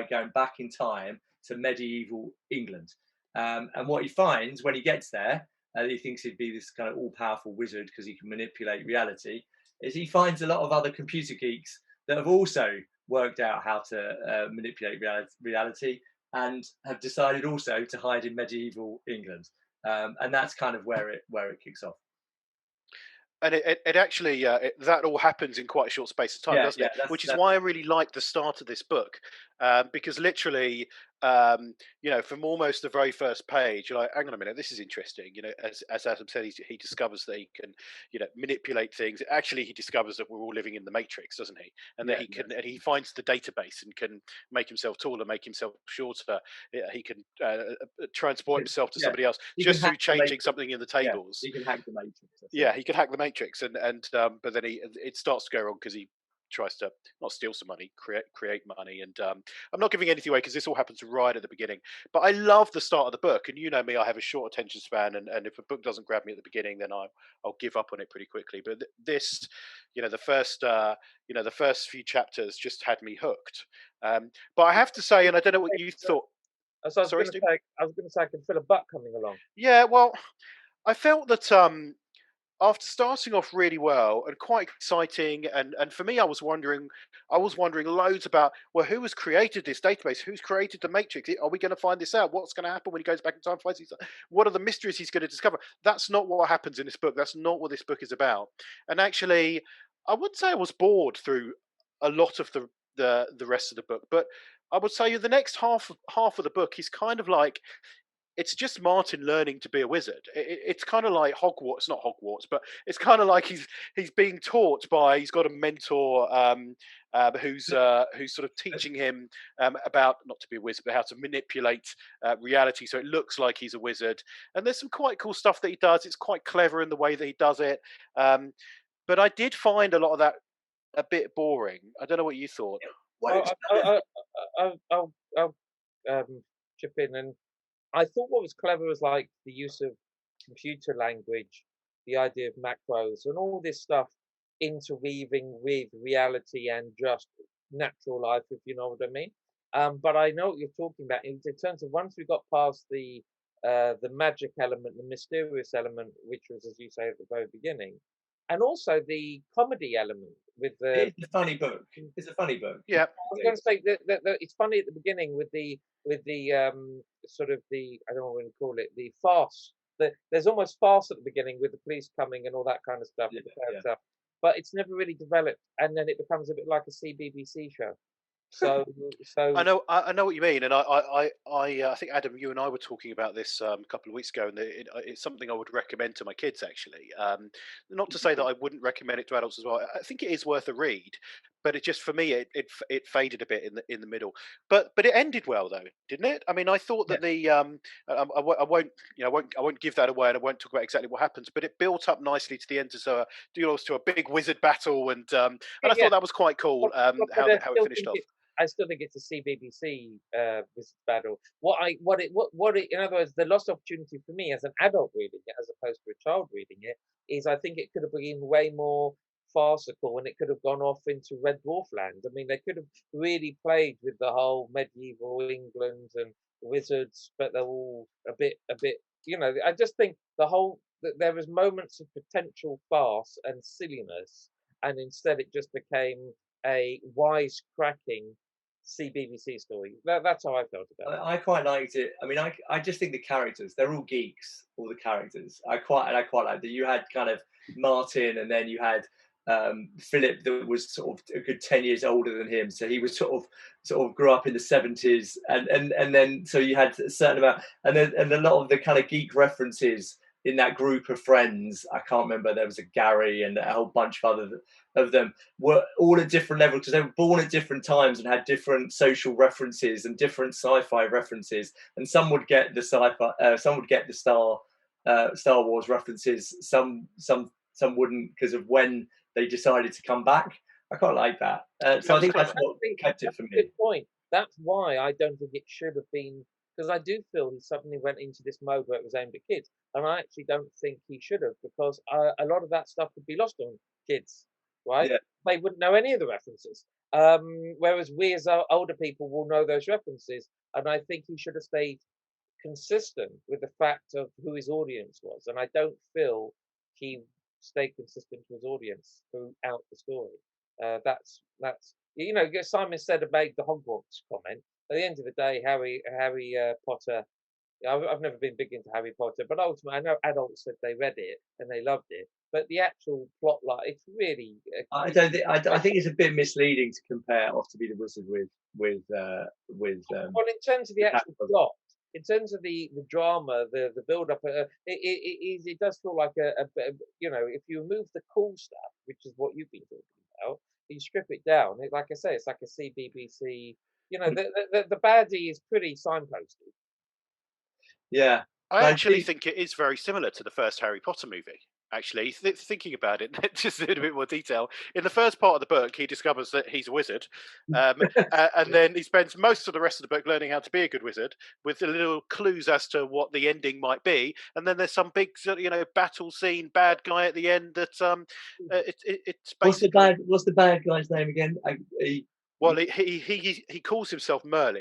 going back in time to medieval England. And what he finds when he gets there, he thinks he'd be this kind of all-powerful wizard because he can manipulate reality, is he finds a lot of other computer geeks that have also worked out how to manipulate reality, and have decided also to hide in medieval England. And that's kind of where it kicks off. And it actually, that all happens in quite a short space of time, doesn't it? Which is why I really like the start of this book, because literally from almost the very first page, you're like, hang on a minute, this is interesting. As Adam said, he discovers that he can, manipulate things. Actually, he discovers that we're all living in the Matrix, doesn't he? And that and he finds the database and can make himself taller, make himself shorter. He can transport himself to somebody else just through changing something in the tables. He can hack the Matrix. Yeah, he can hack the Matrix, and but then it starts to go wrong because he tries to not steal some money, create money. And I'm not giving anything away because this all happens right at the beginning. But I love the start of the book, and you know me, I have a short attention span, and if a book doesn't grab me at the beginning, then I'll give up on it pretty quickly. But this, the first few chapters just had me hooked. But I have to say, and I don't know what you thought. So I was going to say I can feel a butt coming along. Yeah, well, I felt that after starting off really well and quite exciting, and for me, I was wondering loads about, well, who has created this database? Who's created the Matrix? Are we going to find this out? What's going to happen when he goes back in time? What are the mysteries he's going to discover? That's not what happens in this book. That's not what this book is about. And actually, I would say I was bored through a lot of the rest of the book, but I would say the next half of the book is kind of like, it's just Martin learning to be a wizard. It's kind of like Hogwarts, not Hogwarts, but it's kind of like he's being taught by, he's got a mentor who's sort of teaching him about not to be a wizard, but how to manipulate reality so it looks like he's a wizard. And there's some quite cool stuff that he does. It's quite clever in the way that he does it. But I did find a lot of that a bit boring. I don't know what you thought. I'll chip in, and I thought what was clever was like the use of computer language, the idea of macros, and all this stuff interweaving with reality and just natural life, if you know what I mean. But I know what you're talking about in terms of once we got past the magic element, the mysterious element, which was, as you say, at the very beginning, and also the comedy element with the. It's a funny book. It's a funny book. Yeah, I was going to say that it's funny at the beginning with the sort of the, I don't know what to call it, the farce. There's almost farce at the beginning with the police coming and all that kind of stuff. Stuff. But it's never really developed, and then it becomes a bit like a CBBC show. So I know what you mean, and I think Adam, you and I were talking about this a couple of weeks ago, and it's something I would recommend to my kids actually. Not to say that I wouldn't recommend it to adults as well. I think it is worth a read, but it just, for me, it faded a bit in the middle. But it ended well though, didn't it? I mean, I thought that the I won't give that away, and I won't talk about exactly what happens, but it built up nicely to the end, to a big wizard battle, and I thought that was quite cool. How it finished off. I still think it's a CBBC wizard battle. In other words, the lost opportunity for me as an adult reading it, as opposed to a child reading it, is I think it could have been way more farcical, and it could have gone off into Red Dwarf land. I mean, they could have really played with the whole medieval England and wizards, but they're all a bit. I just think that there was moments of potential farce and silliness, and instead it just became a wisecracking CBBC story. That's how I felt about it. I quite liked it. I mean, I just think the characters, they're all geeks, all the characters. I quite like that. You had kind of Martin, and then you had Philip that was sort of a good 10 years older than him. So he was sort of grew up in the 70s. And then so you had a certain amount, and a lot of the kind of geek references in that group of friends. I can't remember, there was a Gary and a whole bunch of other of them, were all at different levels because they were born at different times and had different social references and different sci-fi references. And some would get the sci-fi, some would get the Star Wars references. Some wouldn't, because of when they decided to come back. I quite like that. So I think that's what kept it for me. Good point. That's why I don't think it should have been, because I do feel he suddenly went into this mode where it was aimed at kids, and I actually don't think he should have, because a lot of that stuff would be lost on kids, right? Yeah. They wouldn't know any of the references, whereas we as older people will know those references, and I think he should have stayed consistent with the fact of who his audience was, and I don't feel he stayed consistent to his audience throughout the story. That's Simon said made the Hogwarts comment. At the end of the day, Harry Potter. I've never been big into Harry Potter, but ultimately, I know adults said they read it and they loved it. but the actual plot line, it's really. I don't think. I think it's a bit misleading to compare Off to Be the Wizard with. Well, in terms of the actual plot, in terms of the drama, the build up, it does feel like if you remove the cool stuff, which is what you've been talking about, you strip it down. Like I say, it's like a CBBC. The baddie is pretty signposted. Yeah, I actually think it is very similar to the first Harry Potter movie. Actually, thinking about it, just in a bit more detail. In the first part of the book, he discovers that he's a wizard, and then he spends most of the rest of the book learning how to be a good wizard, with the little clues as to what the ending might be. And then there's some big, battle scene, bad guy at the end. That it's basically what's the bad guy's name again? He calls himself Merlin,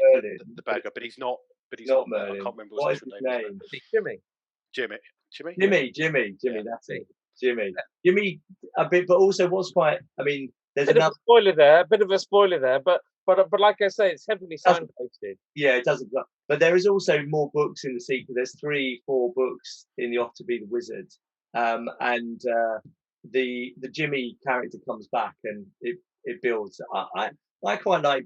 the bad guy, but he's not. But he's not Merlin. I can't remember what his name. Jimmy. Jimmy. That's it. Jimmy. A bit, but also what's quite. I mean, there's a bit of a spoiler there, but like I say, it's heavily signposted. Yeah, it doesn't. But there is also more books in the sequel. There's 3-4 books in the Off to Be the Wizard, and the Jimmy character comes back and it builds. I quite like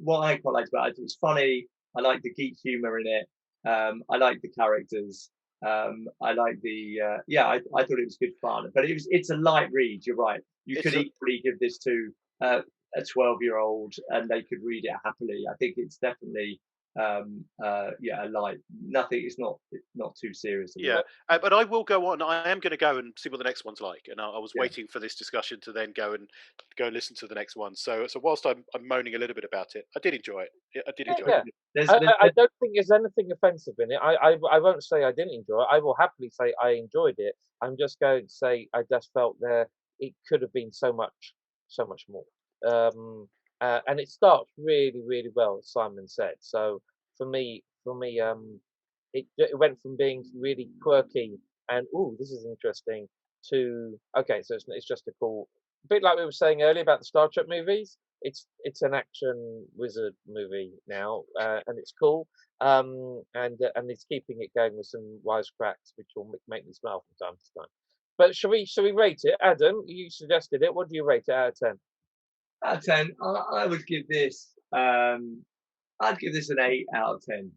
what I quite liked about it. It was funny. I like the geek humor in it. I like the characters. I like the I thought it was good fun, but it's a light read. You're right. You could equally give this to a 12-year-old and they could read it happily. I think it's definitely a light. Nothing. It's not too serious. Yeah, but I will go on. I am going to go and see what the next one's like, and I was waiting for this discussion to then go and listen to the next one. So whilst I'm moaning a little bit about it, I did enjoy it. I did enjoy it. I don't think there's anything offensive in it. I won't say I didn't enjoy it. I will happily say I enjoyed it. I'm just going to say I just felt it could have been so much more. And it starts really, really well, as Simon said. So for me, it went from being really quirky and this is interesting to so it's just a cool, a bit like we were saying earlier about the Star Trek movies. It's an action wizard movie now, and it's cool. And it's keeping it going with some wisecracks, which will make me smile from time to time. But shall we rate it, Adam? You suggested it. What do you rate it out of 10? Out of 10, I would give this. I'd give this an 8 out of 10.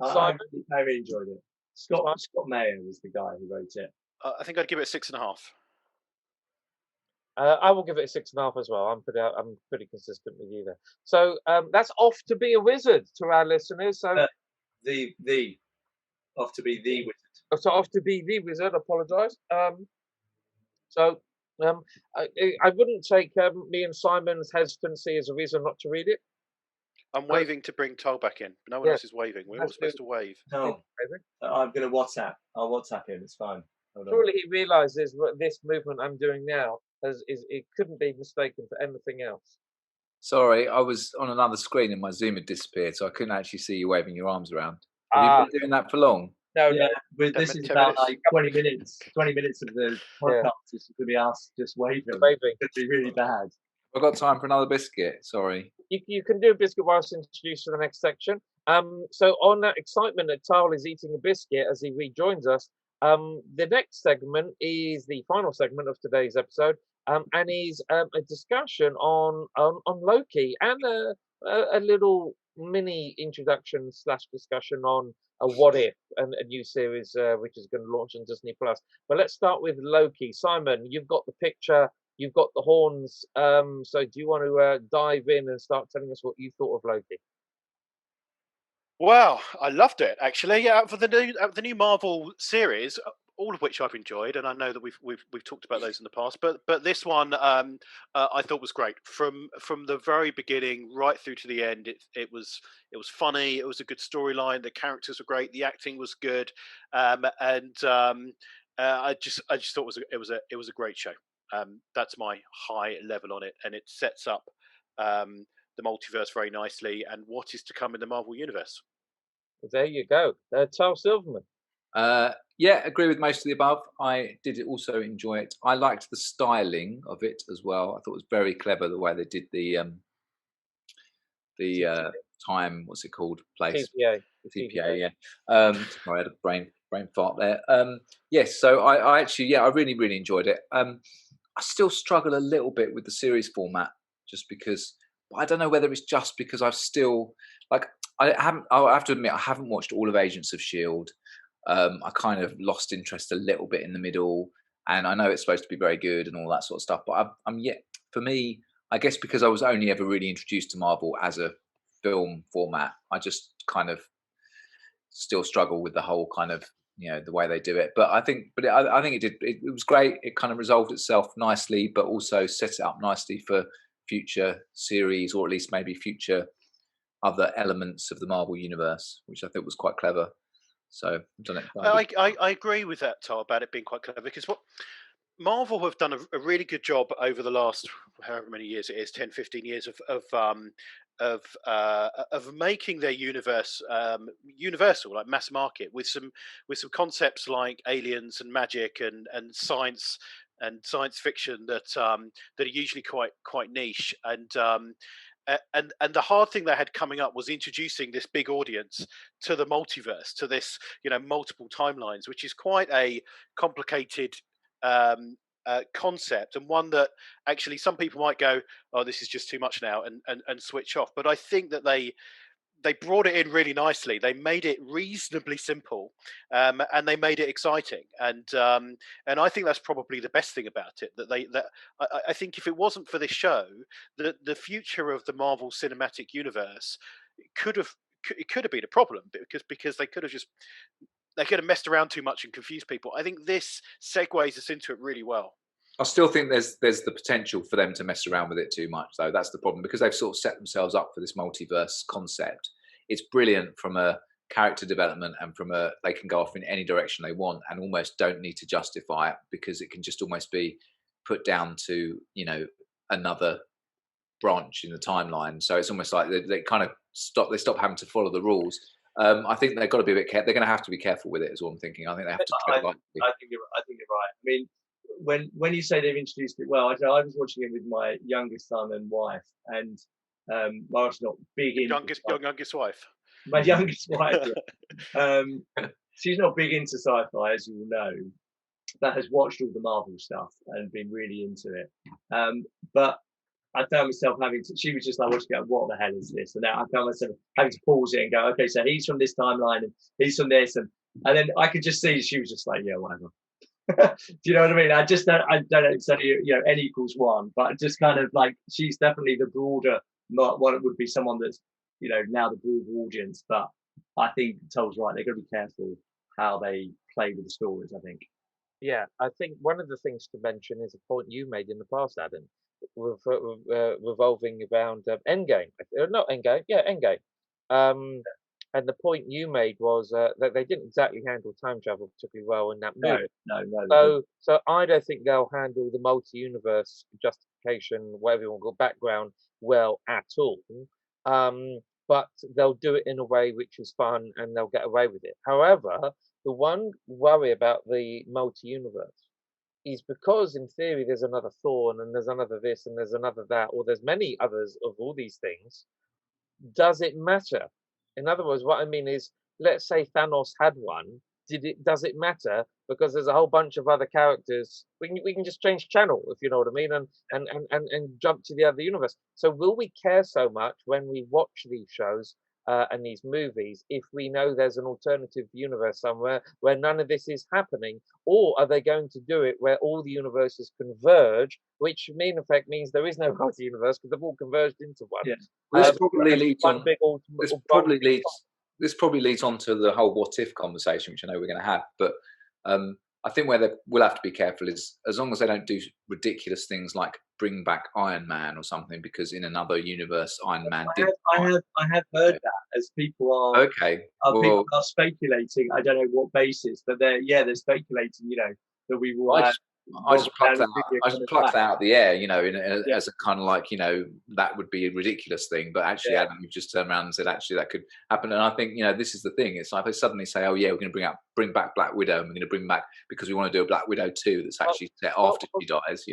I really enjoyed it. Scott Mayer was the guy who wrote it. I think I'd give it a 6.5. I will give it a 6.5 as well. I'm pretty consistent with you there. So that's Off to Be a Wizard to our listeners. So the Off to Be the Wizard. So Off to Be the Wizard. Apologise. I wouldn't take me and Simon's hesitancy as a reason not to read it. I'm waving to bring Toll back in. No one else is waving. We're all supposed to wave. No, I'm going to WhatsApp. I'll WhatsApp him. It's fine. Surely he realises what this movement I'm doing now it couldn't be mistaken for anything else. Sorry, I was on another screen and my Zoom had disappeared, so I couldn't actually see you waving your arms around. Have you been doing that for long? No, but this is about like 20 minutes. 20 minutes of the podcast is going to be us just waving. It could be really bad. I've got time for another biscuit. Sorry. You can do a biscuit whilst introduced to the next section. So on that excitement that Tal is eating a biscuit as he rejoins us, the next segment is the final segment of today's episode, and is a discussion on Loki and a little mini introduction / discussion on a What If, and a new series which is going to launch on Disney Plus. But let's start with Loki. Simon, you've got the picture, you've got the horns. So do you want to dive in and start telling us what you thought of Loki? Well, I loved it actually. Yeah, for the new Marvel series, all of which I've enjoyed, and I know that we've talked about those in the past. But this one, I thought was great from the very beginning right through to the end. It was funny. It was a good storyline. The characters were great. The acting was good, and I just thought it was a great show. That's my high level on it, and it sets up the multiverse very nicely and what is to come in the Marvel universe. Well, there you go. Tal Silverman. Agree with most of the above. I did also enjoy it. I liked the styling of it as well. I thought it was very clever the way they did the time. What's it called? Place. TPA. TPA. Yeah. Sorry, I had a brain brain fart there. Yes, so I actually, I really enjoyed it. I still struggle a little bit with the series format, just because I don't know whether it's just because I've still like I have to admit I haven't watched all of Agents of Shield. I kind of lost interest a little bit in the middle, and I know it's supposed to be very good and all that sort of stuff. But I'm yet, for me, I guess because I was only ever really introduced to Marvel as a film format, I just kind of still struggle with the whole kind of the way they do it. But I think it was great. It kind of resolved itself nicely, but also set it up nicely for future series, or at least maybe future other elements of the Marvel universe, which I think was quite clever. So I've done it. I agree with that, Tom, about it being quite clever, because what Marvel have done a really good job over the last however many years it is, 10, 15 years of making their universe universal, like mass market, with some concepts like aliens and magic and science and science fiction that that are usually quite niche. And the hard thing they had coming up was introducing this big audience to the multiverse, to this multiple timelines, which is quite a complicated concept, and one that actually some people might go, oh, this is just too much now, and switch off. But I think that they brought it in really nicely. They made it reasonably simple, and they made it exciting. And I think that's probably the best thing about it. I think if it wasn't for this show, the future of the Marvel Cinematic Universe could have been a problem, because they could have messed around too much and confused people. I think this segues us into it really well. I still think there's the potential for them to mess around with it too much, though. That's the problem, because they've sort of set themselves up for this multiverse concept. It's brilliant from a character development, and they can go off in any direction they want, and almost don't need to justify it, because it can just almost be put down to another branch in the timeline. So it's almost like they kind of stop having to follow the rules. I think they've got to be a bit careful. They're going to have to be careful with it, is what I'm thinking. I think they have to tread lightly. I think you're right. I mean, when you say they've introduced it well, I was watching it with my youngest son and wife, and my wife's not big into your youngest wife. My youngest wife, she's not big into sci-fi, as you will know, but has watched all the Marvel stuff and been really into it. But I found myself she was just like watching it, what the hell is this? And I found myself having to pause it and go, okay, so he's from this timeline and he's from this, and then I could just see she was just like, yeah, whatever. Do you know what I mean? I don't know, so n equals 1, but just kind of like, she's definitely the broader, not one. It would be someone that's now the broad audience. But I think Toll's right, they're going to be careful how they play with the stories, I think. Yeah, I think one of the things to mention is a point you made in the past, Adam, revolving around Endgame. Not Endgame, yeah, Endgame. And the point you made was that they didn't exactly handle time travel particularly well in that movie. No. So I don't think they'll handle the multi-universe justification, whatever you want to call background, well at all. But they'll do it in a way which is fun, and they'll get away with it. However, the one worry about the multi-universe is because, in theory, there's another Thor, and there's another this, and there's another that, or there's many others of all these things. Does it matter? In other words, what I mean is, let's say Thanos had one. Does it matter? Because there's a whole bunch of other characters. We can just change channel, if you know what I mean, and jump to the other universe. So will we care so much when we watch these shows and these movies if we know there's an alternative universe somewhere where none of this is happening? Or are they going to do it where all the universes converge, which in effect means there is no multi-universe because they've all converged into one? Yeah. This probably leads on to the whole what if conversation, which I know we're going to have. But I think where we'll have to be careful is, as long as they don't do ridiculous things like bring back Iron Man or something, because in another universe Iron Man did. I have heard that, as people are people are speculating. I don't know what basis, but they're speculating. That we will. I just plucked that out of the air, as a kind of like, that would be a ridiculous thing. But actually, Adam, you've just turned around and said, actually, that could happen. And I think, this is the thing. It's like they suddenly say, oh, yeah, we're going to bring back Black Widow, and we're going to bring back, because we want to do a Black Widow 2 that's actually set after she dies,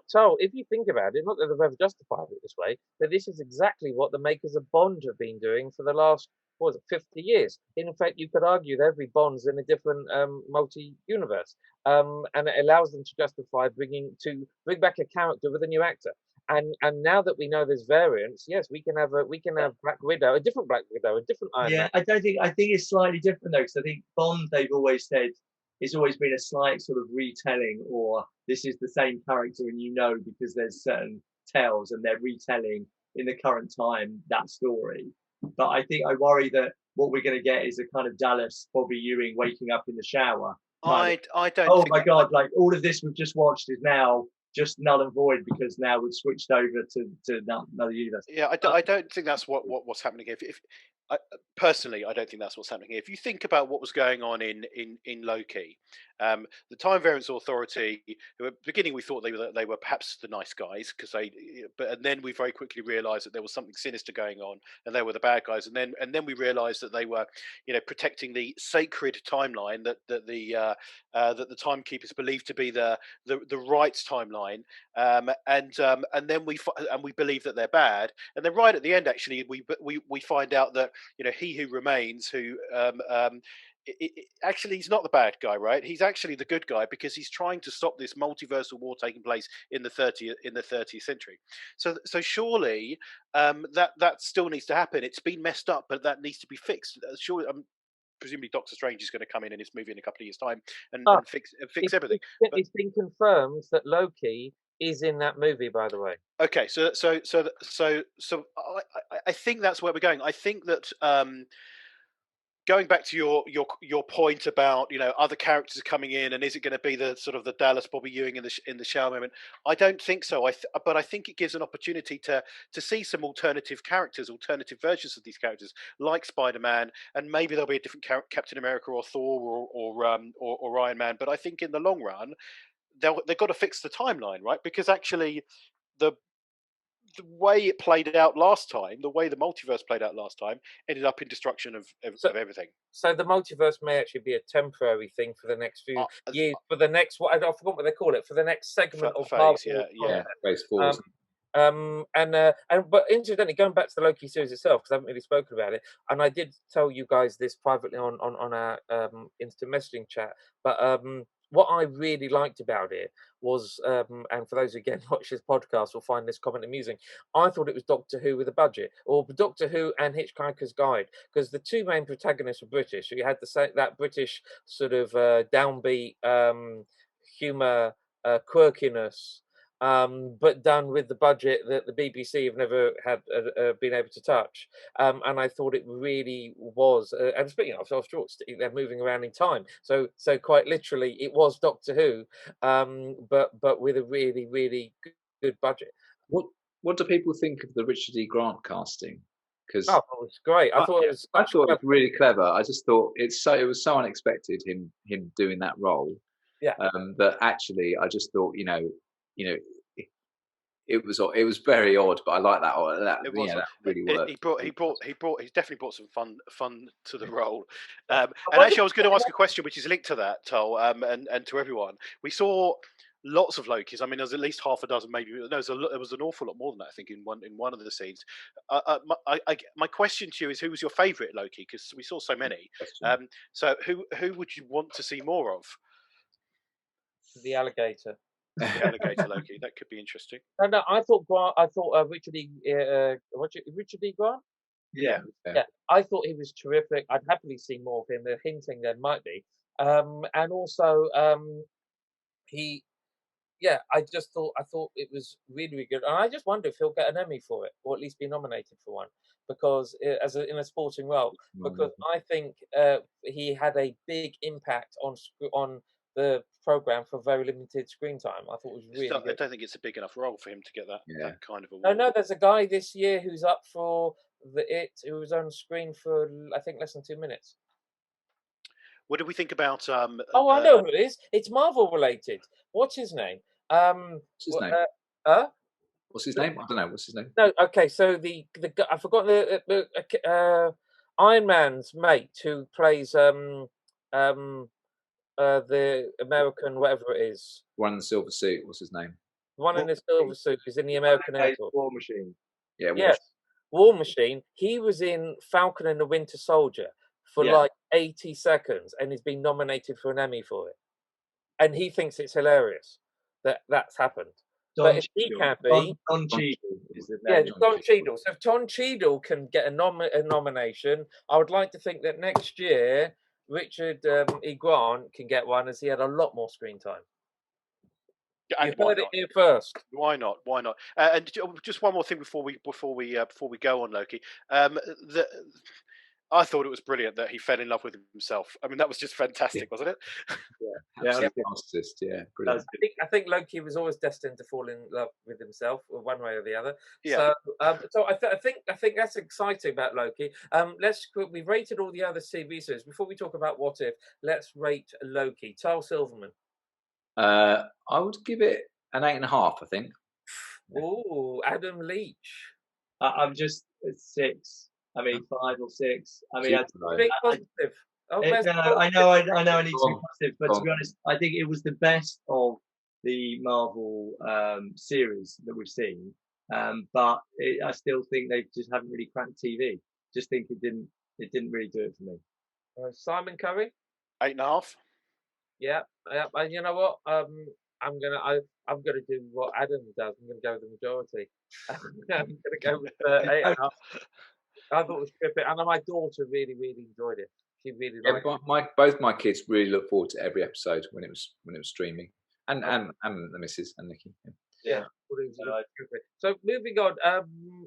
So if you think about it, not that they've ever justified it this way, but this is exactly what the makers of Bond have been doing for the last what was it, 50 years. In fact, you could argue that every Bond's in a different multi-universe, and it allows them to justify bring back a character with a new actor. And now that we know there's variants, yes, we can have Black Widow, a different Black Widow, a different Iron Man. I think it's slightly different though, because I think Bond, they've always said it's always been a slight sort of retelling, or this is the same character, and because there's certain tales and they're retelling in the current time that story. But I worry that what we're going to get is a kind of Dallas Bobby Ewing waking up in the shower. I don't. Oh my God! Like all of this we've just watched is now just null and void because now we've switched over to another universe. Yeah, I don't think that's what's happening here. Personally, I don't think that's what's happening here. If you think about what was going on in Loki, the Time Variance Authority, who at the beginning we thought they were perhaps the nice guys and then we very quickly realised that there was something sinister going on, and they were the bad guys. And then we realised that they were, protecting the sacred timeline that the timekeepers believed to be the right timeline. And then we believe that they're bad. And then right at the end, actually, we find out that he who remains, who actually he's not the bad guy, right? He's actually the good guy, because he's trying to stop this multiversal war taking place in the 30th century. So surely that still needs to happen. It's been messed up, but that needs to be fixed. Surely, presumably Doctor Strange is going to come in his movie in a couple of years' time and fix everything. It's been confirmed that Loki is in that movie, by the way. Okay, so I think that's where we're going. I think that going back to your point about other characters coming in, and is it going to be the sort of the Dallas Bobby Ewing in the shower moment? I don't think so. But I think it gives an opportunity to see some alternative characters, alternative versions of these characters, like Spider-Man, and maybe there'll be a different Captain America or Thor or Iron Man. But I think in the long run, they've got to fix the timeline, right? Because actually, the way it played out last time, the way the multiverse played out last time, ended up in destruction of everything. So the multiverse may actually be a temporary thing for the next few years, for the next, I forgot what they call it, for the next segment of phase, Marvel. Phase 4. But incidentally, going back to the Loki series itself, because I haven't really spoken about it, and I did tell you guys this privately on our instant messaging chat, but what I really liked about it was, and for those who again watch this podcast will find this comment amusing, I thought it was Doctor Who with a budget, or Doctor Who and Hitchhiker's Guide, because the two main protagonists were British. So you had that British sort of downbeat humour, quirkiness, but done with the budget that the BBC have never had been able to touch. And I thought it really was. And speaking of short, they're moving around in time, so quite literally, it was Doctor Who, but with a really, really good budget. What do people think of the Richard E. Grant casting? Because it was great. I thought it was really clever. I just thought it was so unexpected him doing that role. Yeah. That actually, I just thought it was very odd, but I like that. That really worked. He's definitely brought some fun to the role. And actually, I was going to ask a question which is linked to that, Tol, and to everyone. We saw lots of Lokis. I mean, there's at least half a dozen, maybe. No, there was an awful lot more than that, I think, in one of the scenes. My question to you is, who was your favourite Loki? Because we saw so many. So who would you want to see more of? The alligator. The alligator Loki. That could be interesting. No, I thought Richard E. Richard E. Grant. Yeah. I thought he was terrific. I'd happily see more of him. They're hinting there might be, and also I thought it was really, really good, and I just wonder if he'll get an Emmy for it, or at least be nominated for one, because in a sporting role, because I think he had a big impact on the program for very limited screen time. I thought it was really good. I don't think it's a big enough role for him to get that kind of award. No, there's a guy this year who's up for who was on screen for I think less than 2 minutes. What do we think about? I know who it is. It's Marvel related. What's his name? What's his name? What's his name? I don't know. What's his name? No. Okay. So the I forgot the Iron Man's mate who plays the American, whatever it is. One in the silver suit. What's his name? One in the silver suit is in the American Air Force. War Machine. Yeah. Yes. War Machine. He was in Falcon and the Winter Soldier for like 80 seconds, and he's been nominated for an Emmy for it. And he thinks it's hilarious that that's happened. But if he can be, Don Cheadle is the yeah, name. Don Cheadle. So if Don Cheadle can get a nomination, I would like to think that next year Richard E. Grant can get one, as he had a lot more screen time. And you heard it here first. Why not? Why not? And just one more thing before we go on, Loki. I thought it was brilliant that he fell in love with himself. I mean, that was just fantastic, wasn't it? Yeah, brilliant. I think Loki was always destined to fall in love with himself, one way or the other. Yeah. So I think that's exciting about Loki. We've rated all the other TV series. Before we talk about What If, let's rate Loki. Charles Silverman. I would give it an 8.5. I think. Oh, Adam Leach. I'm just at 6. I mean, 5 or 6. I mean, positive. I know. I need to be positive, but to be honest, I think it was the best of the Marvel series that we've seen. But I still think they just haven't really cracked TV. Just think it didn't really do it for me. Simon Curry, 8.5. Yeah. And you know what? I'm gonna do what Adam does. I'm gonna go with the majority. I'm gonna go with 8.5. I thought it was terrific, and my daughter really, really enjoyed it. She really liked it. Both my kids really look forward to every episode when it was streaming, and the missus and Nikki. Yeah. So moving on,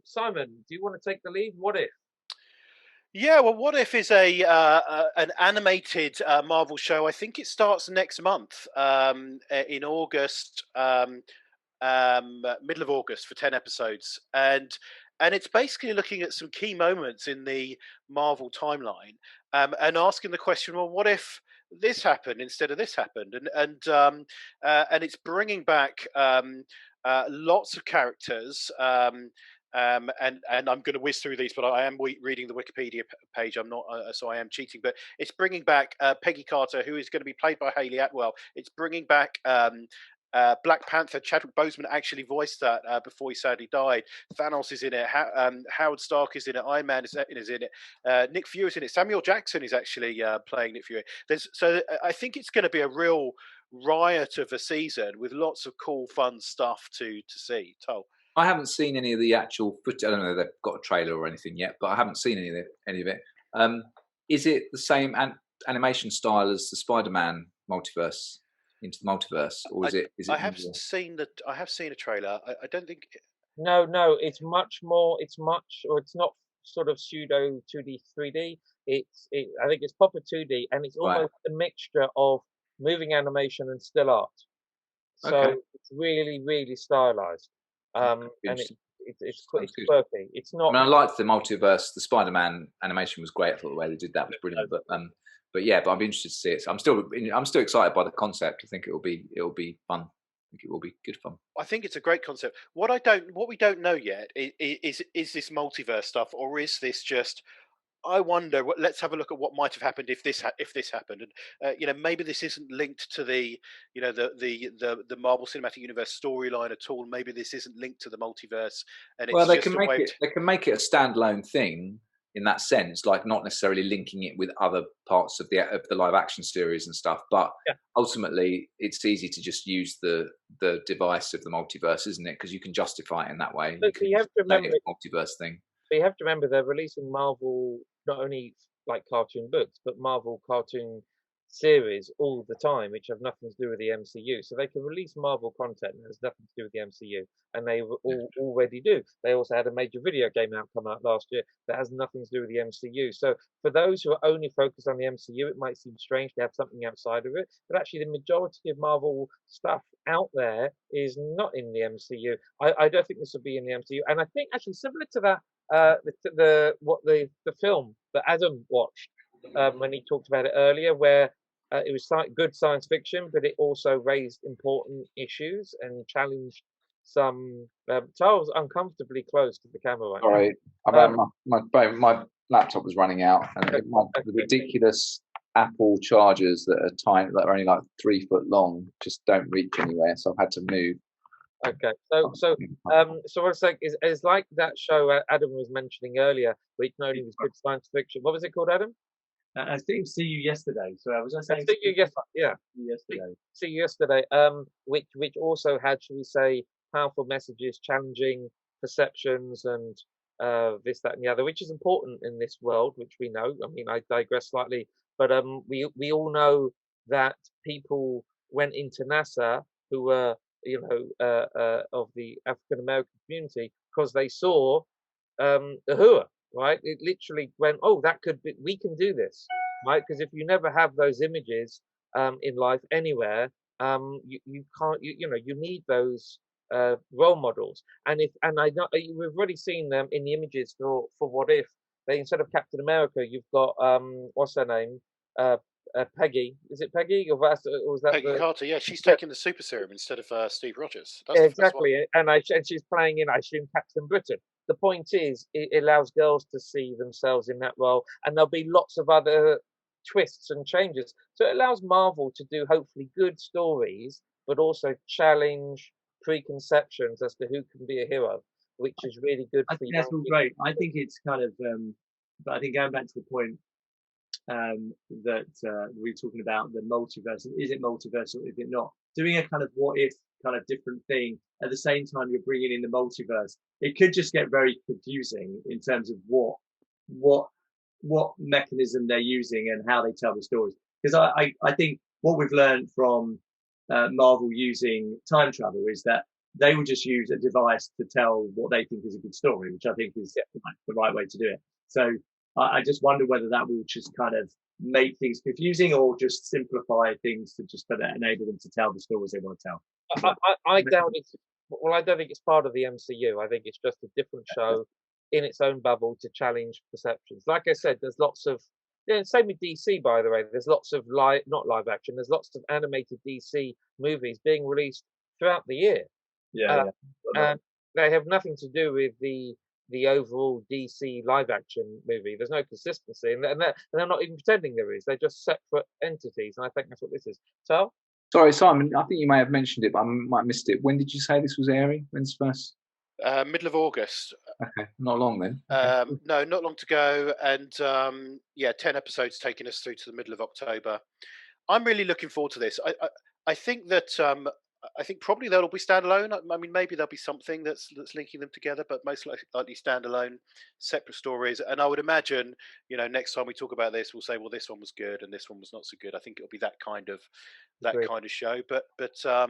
Simon, do you want to take the lead? What If? Yeah, well, What If is an animated Marvel show. I think it starts next month in August, middle of August, for 10 episodes, and it's basically looking at some key moments in the Marvel timeline, and asking the question, well, what if this happened instead of this happened? And it's bringing back lots of characters. And I'm going to whiz through these, but I am reading the Wikipedia page. I'm not, so I am cheating. But it's bringing back Peggy Carter, who is going to be played by Hayley Atwell. It's bringing back Black Panther. Chadwick Boseman actually voiced that before he sadly died. Thanos is in it. Howard Stark is in it. Iron Man is in it. Nick Fury is in it. Samuel Jackson is actually playing Nick Fury. So I think it's going to be a real riot of a season with lots of cool, fun stuff to see. Tol. I haven't seen any of the actual footage. I don't know if they've got a trailer or anything yet, but I haven't seen any of it. Is it the same animation style as the Spider-Man multiverse, Into the Multiverse, or is it? I have seen a trailer. I don't think. No, it's much more. It's not sort of pseudo 2D, 3D. I think it's proper 2D, and it's almost a mixture of moving animation and still art. So it's really, really stylized. And it's quirky. It's not. I mean, I liked the multiverse. The Spider-Man animation was great. I thought the way they did that was brilliant. But I'd be interested to see it. So I'm still excited by the concept. I think it'll be fun. I think it will be good fun. I think it's a great concept. What we don't know yet is this multiverse stuff, or is this just? I wonder. Let's have a look at what might have happened if this happened, and maybe this isn't linked to the Marvel Cinematic Universe storyline at all. Maybe this isn't linked to the multiverse, and it's they can make it a standalone thing in that sense, like not necessarily linking it with other parts of the live action series and stuff. But ultimately, it's easy to just use the device of the multiverse, isn't it? Because you can justify it in that way. You have to remember multiverse thing. So you have to remember they're releasing Marvel, not only like cartoon books, but Marvel cartoon series all the time, which have nothing to do with the MCU. So they can release Marvel content that has nothing to do with the MCU, and they already do. They also had a major video game come out last year that has nothing to do with the MCU. So for those who are only focused on the MCU, it might seem strange to have something outside of it, but actually the majority of Marvel stuff out there is not in the MCU. I don't think this will be in the MCU, and I think actually similar to that, the film that Adam watched when he talked about it earlier, where it was good science fiction, but it also raised important issues and challenged some. Charles uncomfortably close to the camera right now. Sorry, my laptop was running out, and the ridiculous Apple chargers that are tiny, that are only like 3 foot long, just don't reach anywhere. So I've had to move. Okay, so what I was saying is like that show Adam was mentioning earlier, which not only was good science fiction. What was it called, Adam? I think See You Yesterday. So was I saying? See You Yesterday. See You Yesterday. Which also had, shall we say, powerful messages, challenging perceptions, and this, that, and the other, which is important in this world, which we know. I mean, I digress slightly, but we all know that people went into NASA who were, you know, of the African American community because they saw the Hua, right? It literally went, oh, that could be, we can do this, right? Because if you never have those images in life anywhere, you can't, you know, you need those role models. And I know we've already seen them in the images for What If. They, instead of Captain America, you've got what's her name? Peggy. Is it Peggy? Or was that Peggy Carter? Yeah, she's taking the super serum instead of Steve Rogers. That's exactly, and she's playing in, I assume, Captain Britain. The point is, it allows girls to see themselves in that role, and there'll be lots of other twists and changes. So it allows Marvel to do hopefully good stories, but also challenge preconceptions as to who can be a hero, which is really good for young people. That's all great. I think it's kind of, but I think going back to the point that we were talking about, the multiverse. Is it multiversal? Is it not? Doing a kind of what if kind of different thing at the same time you're bringing in the multiverse. It could just get very confusing in terms of what mechanism they're using and how they tell the stories. Because I think what we've learned from Marvel using time travel is that they will just use a device to tell what they think is a good story, which I think is the right way to do it. So I just wonder whether that will just kind of make things confusing or just simplify things to just enable them to tell the stories they want to tell. I doubt it's. Well, I don't think it's part of the MCU. I think it's just a different show in its own bubble to challenge perceptions. Like I said, there's lots of. Yeah, same with DC, by the way. There's lots of not live action. There's lots of animated DC movies being released throughout the year. And they have nothing to do with the overall DC live action movie. There's no consistency, and they're not even pretending there is. They're just separate entities, and I think that's what this is. So, sorry, Simon, I think you may have mentioned it, but I might have missed it. When did you say this was airing? When's first? Middle of August. Okay, not long then. Okay. No, not long to go, and 10 episodes taking us through to the middle of October. I'm really looking forward to this. I think that I think probably they'll be standalone. I mean, maybe there'll be something that's linking them together, but most likely standalone, separate stories. And I would imagine, you know, next time we talk about this, we'll say, well, this one was good and this one was not so good. I think it'll be that kind of show. But I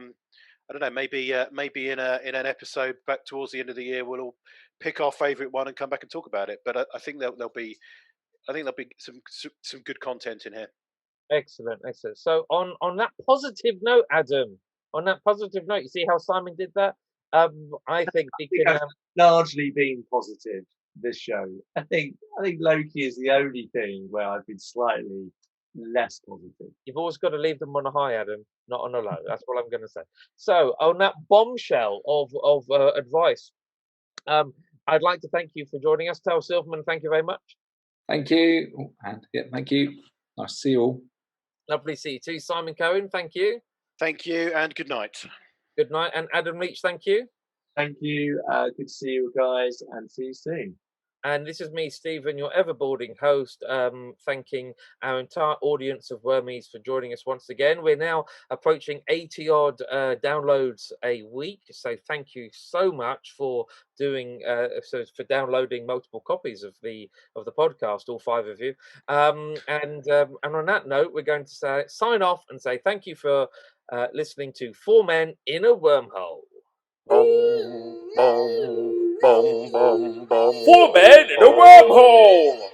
don't know. Maybe in an episode back towards the end of the year, we'll all pick our favourite one and come back and talk about it. But I think there'll be some good content in here. Excellent. So on that positive note, Adam. On that positive note, you see how Simon did that? I think we can largely been positive this show. I think Loki is the only thing where I've been slightly less positive. You've always got to leave them on a high, Adam, not on a low. That's what I'm going to say. So on that bombshell of advice, I'd like to thank you for joining us, Tal Silverman. Thank you very much. Thank you, and thank you. Nice to see you all. Lovely to see you too, Simon Cohen. Thank you. Thank you, and good night. Good night, and Adam Leach, thank you. Thank you. Good to see you guys, and see you soon. And this is me, Stephen, your ever-boarding host, thanking our entire audience of Wormies for joining us once again. We're now approaching 80-odd downloads a week, so thank you so much for doing for downloading multiple copies of the podcast, all 5 of you. And on that note, we're going to sign off and say thank you for listening to 4 Men in a Wormhole. 4 Men in a Wormhole!